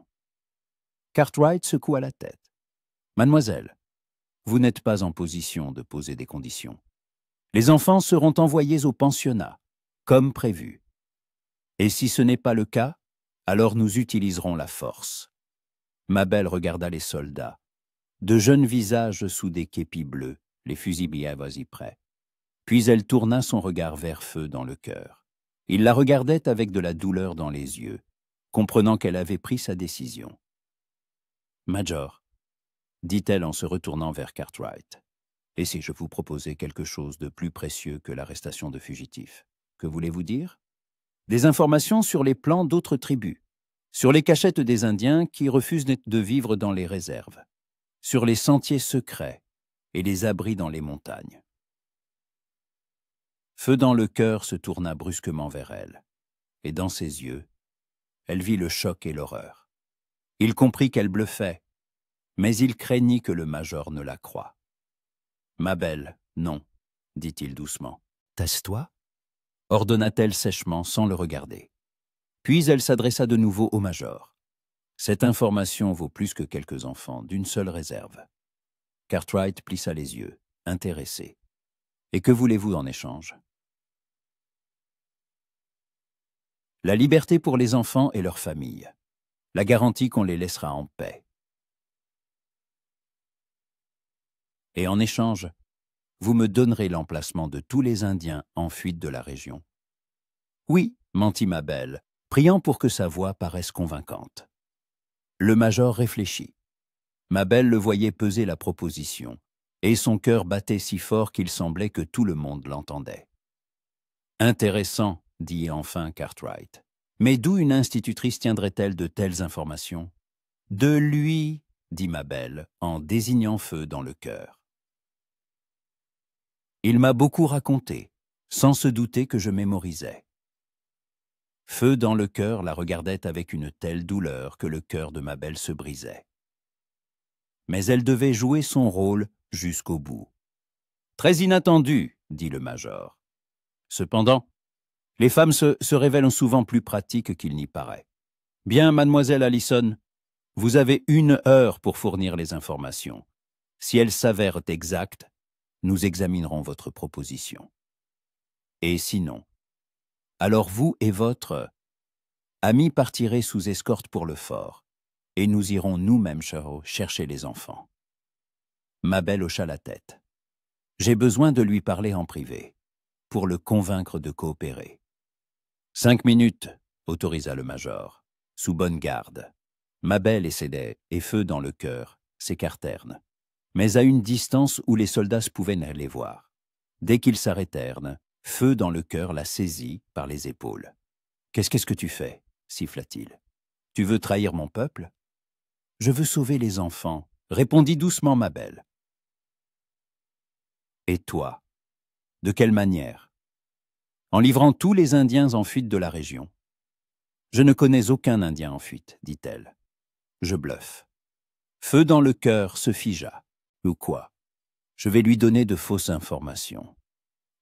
Cartwright secoua la tête. Mademoiselle, vous n'êtes pas en position de poser des conditions. Les enfants seront envoyés au pensionnat, comme prévu. Et si ce n'est pas le cas, alors nous utiliserons la force. Mabel regarda les soldats. De jeunes visages sous des képis bleus, les fusils quasi prêts. Puis elle tourna son regard vers Feu dans le cœur. Il la regardait avec de la douleur dans les yeux, comprenant qu'elle avait pris sa décision. « Major, dit-elle en se retournant vers Cartwright, et si je vous proposais quelque chose de plus précieux que l'arrestation de fugitifs, que voulez-vous dire? Des informations sur les plans d'autres tribus, sur les cachettes des Indiens qui refusent de vivre dans les réserves, sur les sentiers secrets et les abris dans les montagnes. » Feu dans le cœur se tourna brusquement vers elle, et dans ses yeux, elle vit le choc et l'horreur. Il comprit qu'elle bluffait, mais il craignit que le major ne la croie. « Mabel, non, dit-il doucement. Taise-toi, ordonna-t-elle sèchement sans le regarder. Puis elle s'adressa de nouveau au major. Cette information vaut plus que quelques enfants, d'une seule réserve. Cartwright plissa les yeux, intéressé. Et que voulez-vous en échange? La liberté pour les enfants et leurs familles. La garantie qu'on les laissera en paix. Et en échange, vous me donnerez l'emplacement de tous les Indiens en fuite de la région. Oui, mentit Mabel, priant pour que sa voix paraisse convaincante. Le major réfléchit. Mabel le voyait peser la proposition, et son cœur battait si fort qu'il semblait que tout le monde l'entendait. Intéressant, dit enfin Cartwright. Mais d'où une institutrice tiendrait-elle de telles informations? De lui, dit Mabel, en désignant Feu dans le cœur. Il m'a beaucoup raconté, sans se douter que je mémorisais. Feu dans le cœur la regardait avec une telle douleur que le cœur de Mabel se brisait. Mais elle devait jouer son rôle jusqu'au bout. Très inattendu, dit le major. Cependant, les femmes se révèlent souvent plus pratiques qu'il n'y paraît. Bien, mademoiselle Allison, vous avez 1 heure pour fournir les informations. Si elles s'avèrent exactes, nous examinerons votre proposition. Et sinon, alors vous et votre ami partirez sous escorte pour le fort, et nous irons nous-mêmes, chercher les enfants. Mabel hocha la tête. J'ai besoin de lui parler en privé, pour le convaincre de coopérer. 5 minutes, autorisa le major, sous bonne garde. Mabel et Feu dans le cœur s'écartèrent, mais à une distance où les soldats pouvaient les voir. Dès qu'ils s'arrêtèrent, Feu dans le cœur la saisit par les épaules. « Qu'est-ce que tu fais » siffla-t-il. « Tu veux trahir mon peuple ?»« Je veux sauver les enfants » répondit doucement Mabel. « Et toi, de quelle manière ?»« En livrant tous les Indiens en fuite de la région. »« Je ne connais aucun Indien en fuite, dit-elle. Je bluffe. » Feu dans le cœur se figea. « Ou quoi? Je vais lui donner de fausses informations.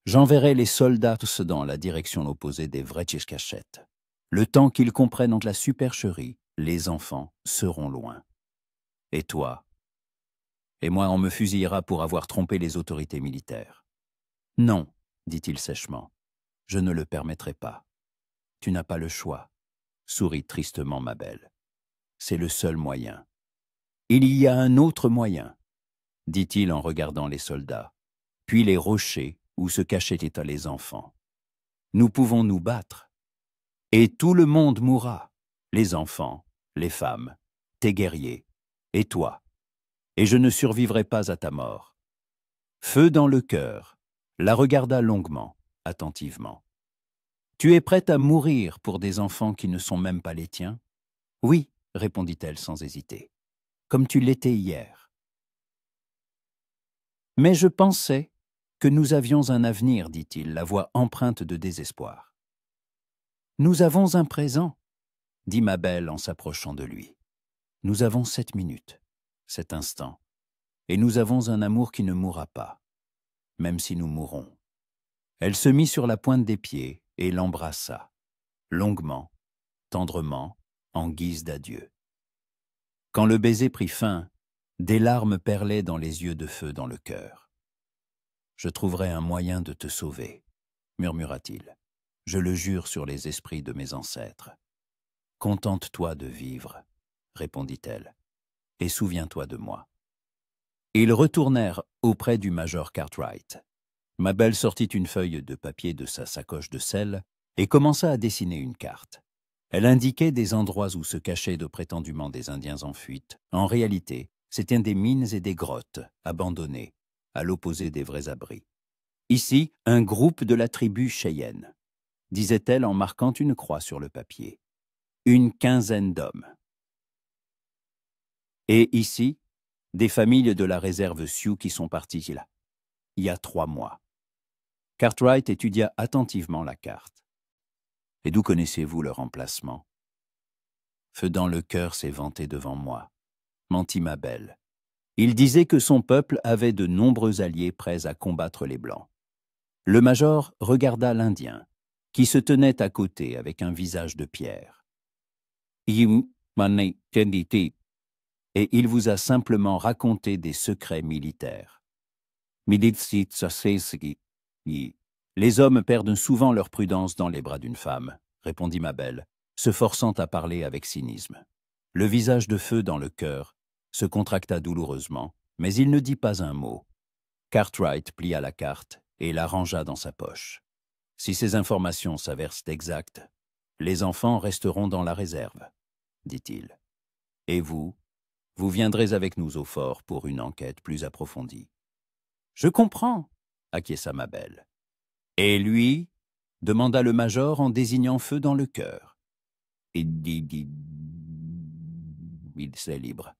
J'enverrai les soldats dans la direction opposée des vraies cachettes. Le temps qu'ils comprennent entre la supercherie, les enfants seront loin. Et toi? Et moi, on me fusillera pour avoir trompé les autorités militaires. Non, dit-il sèchement, je ne le permettrai pas. Tu n'as pas le choix, sourit tristement Mabel. C'est le seul moyen. Il y a un autre moyen, dit-il en regardant les soldats, puis les rochers où se cachaient les enfants. Nous pouvons nous battre, et tout le monde mourra, les enfants, les femmes, tes guerriers, et toi, et je ne survivrai pas à ta mort. Feu dans le cœur, la regarda longuement, attentivement. « Tu es prête à mourir pour des enfants qui ne sont même pas les tiens ?»« Oui, répondit-elle sans hésiter, comme tu l'étais hier. »« Mais je pensais que nous avions un avenir, dit-il, la voix empreinte de désespoir. »« Nous avons un présent, dit Mabel en s'approchant de lui. Nous avons 7 minutes, cet instant, et nous avons un amour qui ne mourra pas, même si nous mourrons. » Elle se mit sur la pointe des pieds et l'embrassa, longuement, tendrement, en guise d'adieu. Quand le baiser prit fin, des larmes perlaient dans les yeux de Feu dans le cœur. « Je trouverai un moyen de te sauver, » murmura-t-il. « Je le jure sur les esprits de mes ancêtres. »« Contente-toi de vivre, » répondit-elle, « et souviens-toi de moi. » Ils retournèrent auprès du major Cartwright. Mabel sortit une feuille de papier de sa sacoche de sel et commença à dessiner une carte. Elle indiquait des endroits où se cachaient de prétendument des Indiens en fuite. En réalité, c'étaient des mines et des grottes, abandonnées, à l'opposé des vrais abris. Ici, un groupe de la tribu Cheyenne, disait-elle en marquant une croix sur le papier. Une quinzaine d'hommes. Et ici, des familles de la réserve Sioux qui sont parties là, il y a 3 mois. Cartwright étudia attentivement la carte. « Et d'où connaissez-vous leur emplacement ?»« Feu dans le cœur s'est vanté devant moi, » mentit Mabel. Il disait que son peuple avait de nombreux alliés prêts à combattre les Blancs. Le major regarda l'Indien, qui se tenait à côté avec un visage de pierre. « Et il vous a simplement raconté des secrets militaires. » Les hommes perdent souvent leur prudence dans les bras d'une femme, répondit Mabel, se forçant à parler avec cynisme. Le visage de Feu dans le cœur se contracta douloureusement, mais il ne dit pas un mot. Cartwright plia la carte et la rangea dans sa poche. Si ces informations s'avèrent exactes, les enfants resteront dans la réserve, dit-il. Et vous viendrez avec nous au fort pour une enquête plus approfondie. Je comprends, acquiesça Mabel. Et lui demanda le major en désignant Feu dans le cœur. Il s'est libre.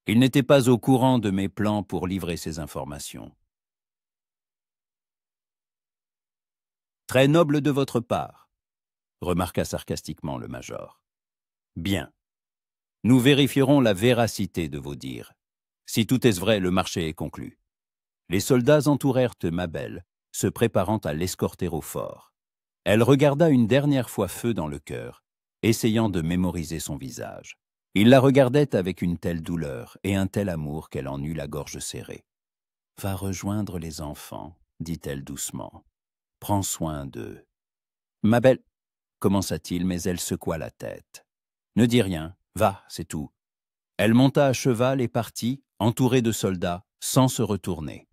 Il n'était pas au courant de mes plans pour livrer ces informations. Très noble de votre part, remarqua sarcastiquement le major. Bien. Nous vérifierons la véracité de vos dires. Si tout est vrai, le marché est conclu. Les soldats entourèrent Mabel, se préparant à l'escorter au fort. Elle regarda une dernière fois Feu dans le cœur, essayant de mémoriser son visage. Il la regardait avec une telle douleur et un tel amour qu'elle en eut la gorge serrée. « Va rejoindre les enfants, » dit-elle doucement. « Prends soin d'eux. »« Mabel, » commença-t-il, mais elle secoua la tête. « Ne dis rien, va, c'est tout. » Elle monta à cheval et partit, entourée de soldats, sans se retourner.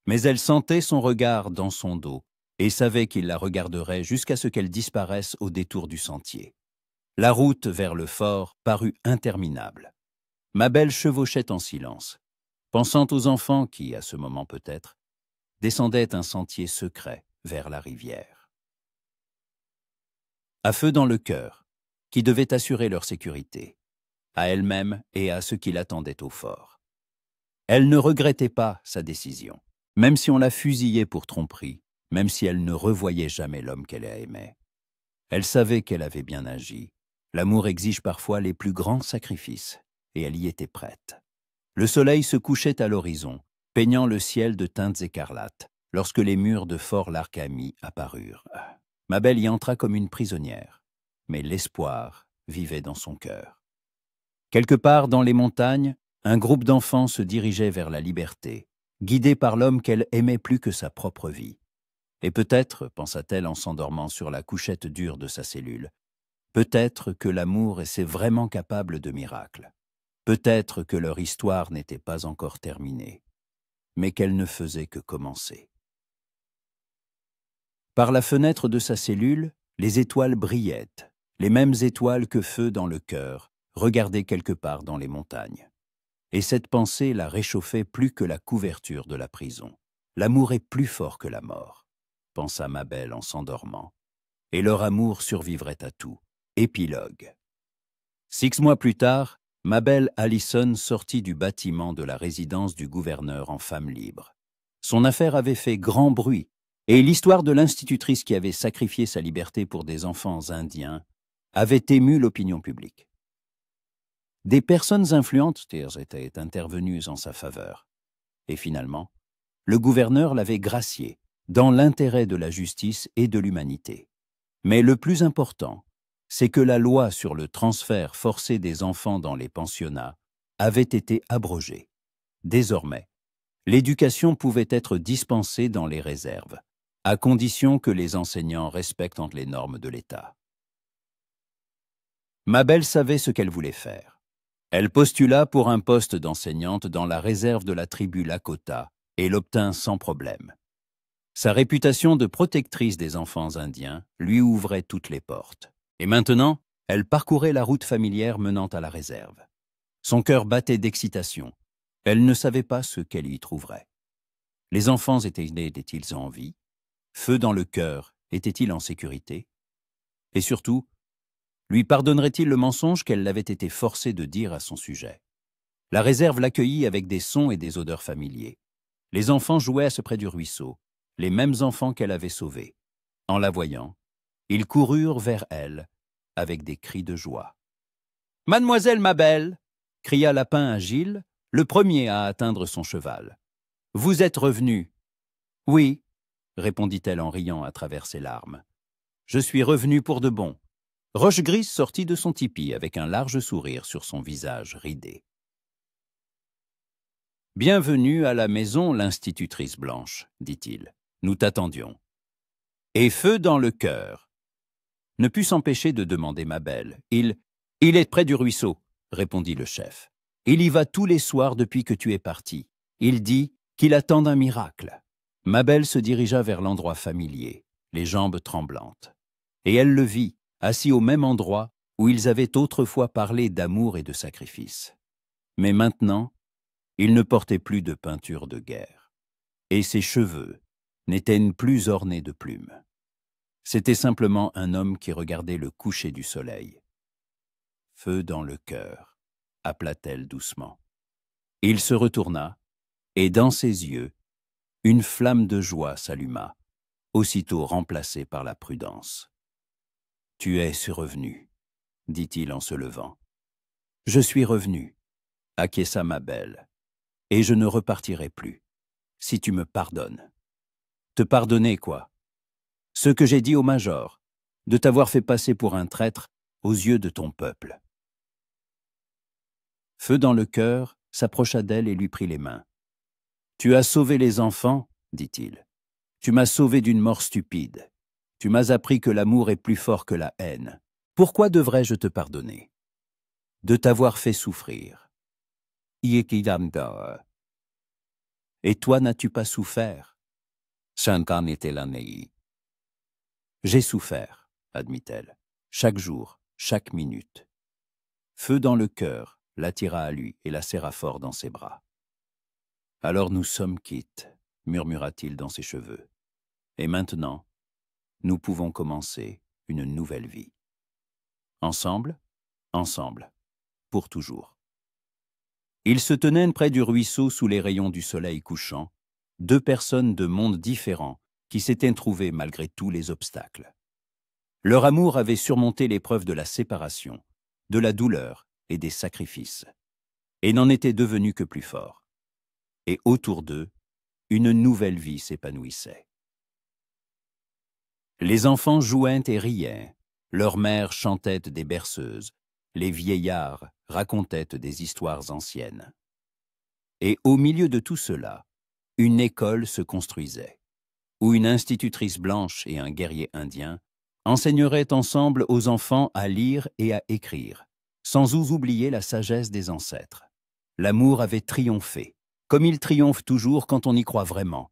Mais elle sentait son regard dans son dos et savait qu'il la regarderait jusqu'à ce qu'elle disparaisse au détour du sentier. La route vers le fort parut interminable. Mabel chevauchait en silence, pensant aux enfants qui, à ce moment peut-être, descendaient un sentier secret vers la rivière. À Feu dans le cœur, qui devait assurer leur sécurité, à elle-même et à ceux qui l'attendaient au fort. Elle ne regrettait pas sa décision. Même si on la fusillait pour tromperie, même si elle ne revoyait jamais l'homme qu'elle aimait. Elle savait qu'elle avait bien agi. L'amour exige parfois les plus grands sacrifices, et elle y était prête. Le soleil se couchait à l'horizon, peignant le ciel de teintes écarlates, lorsque les murs de Fort Larcamie apparurent. Mabel y entra comme une prisonnière, mais l'espoir vivait dans son cœur. Quelque part dans les montagnes, un groupe d'enfants se dirigeait vers la liberté, guidée par l'homme qu'elle aimait plus que sa propre vie. Et peut-être, pensa-t-elle en s'endormant sur la couchette dure de sa cellule, peut-être que l'amour est vraiment capable de miracles. Peut-être que leur histoire n'était pas encore terminée, mais qu'elle ne faisait que commencer. Par la fenêtre de sa cellule, les étoiles brillaient, les mêmes étoiles que Feu dans le cœur, regardées quelque part dans les montagnes. et cette pensée la réchauffait plus que la couverture de la prison. L'amour est plus fort que la mort, pensa Mabel en s'endormant, et leur amour survivrait à tout. Épilogue. 6 mois plus tard, Mabel Allison sortit du bâtiment de la résidence du gouverneur en femme libre. Son affaire avait fait grand bruit, et l'histoire de l'institutrice qui avait sacrifié sa liberté pour des enfants indiens avait ému l'opinion publique. Des personnes influentes étaient intervenues en sa faveur, et finalement, le gouverneur l'avait graciée, dans l'intérêt de la justice et de l'humanité. Mais le plus important, c'est que la loi sur le transfert forcé des enfants dans les pensionnats avait été abrogée. Désormais, l'éducation pouvait être dispensée dans les réserves, à condition que les enseignants respectent les normes de l'État. Mabel savait ce qu'elle voulait faire. Elle postula pour un poste d'enseignante dans la réserve de la tribu Lakota et l'obtint sans problème. Sa réputation de protectrice des enfants indiens lui ouvrait toutes les portes. Et maintenant, elle parcourait la route familière menant à la réserve. Son cœur battait d'excitation. Elle ne savait pas ce qu'elle y trouverait. Les enfants étaient-ils en vie? Feu dans le cœur, était-il en sécurité? Et surtout, lui pardonnerait-il le mensonge qu'elle avait été forcée de dire à son sujet? La réserve l'accueillit avec des sons et des odeurs familiers. Les enfants jouaient à ce près du ruisseau, les mêmes enfants qu'elle avait sauvés. En la voyant, ils coururent vers elle avec des cris de joie. « Mademoiselle Mabel !» cria Lapin à Gilles, le premier à atteindre son cheval. « Vous êtes revenue ?»« Oui, » répondit-elle en riant à travers ses larmes. « Je suis revenue pour de bon. » Roche-Grise sortit de son tipi avec un large sourire sur son visage ridé. « Bienvenue à la maison, l'institutrice Blanche, dit-il. Nous t'attendions. »« Et feu dans le cœur !» Ne put s'empêcher de demander Mabel. « Il est près du ruisseau, » répondit le chef. « Il y va tous les soirs depuis que tu es parti. Il dit qu'il attend un miracle. » Mabel se dirigea vers l'endroit familier, les jambes tremblantes. Et elle le vit, assis au même endroit où ils avaient autrefois parlé d'amour et de sacrifice. Mais maintenant, il ne portait plus de peinture de guerre. Et ses cheveux n'étaient plus ornés de plumes. C'était simplement un homme qui regardait le coucher du soleil. « Feu dans le cœur », appela-t-elle doucement. Il se retourna, et dans ses yeux, une flamme de joie s'alluma, aussitôt remplacée par la prudence. « Tu es revenu, » dit-il en se levant. « Je suis revenu, » acquiesça Mabel, « et je ne repartirai plus, si tu me pardonnes. » « Te pardonner, quoi? Ce que j'ai dit au major, de t'avoir fait passer pour un traître aux yeux de ton peuple. » Feu dans le cœur s'approcha d'elle et lui prit les mains. « Tu as sauvé les enfants, » dit-il. « Tu m'as sauvé d'une mort stupide. Tu m'as appris que l'amour est plus fort que la haine. Pourquoi devrais-je te pardonner? De t'avoir fait souffrir. Et toi, n'as-tu pas souffert? J'ai souffert, admit-elle, chaque jour, chaque minute. Feu dans le cœur l'attira à lui et la serra fort dans ses bras. Alors nous sommes quittes, murmura-t-il dans ses cheveux. Et maintenant, nous pouvons commencer une nouvelle vie. Ensemble, pour toujours. Ils se tenaient près du ruisseau sous les rayons du soleil couchant, deux personnes de mondes différents qui s'étaient trouvées malgré tous les obstacles. Leur amour avait surmonté l'épreuve de la séparation, de la douleur et des sacrifices, et n'en était devenu que plus fort. Et autour d'eux, une nouvelle vie s'épanouissait. Les enfants jouaient et riaient, leurs mères chantaient des berceuses, les vieillards racontaient des histoires anciennes. Et au milieu de tout cela, une école se construisait, où une institutrice blanche et un guerrier indien enseigneraient ensemble aux enfants à lire et à écrire, sans oublier la sagesse des ancêtres. L'amour avait triomphé, comme il triomphe toujours quand on y croit vraiment,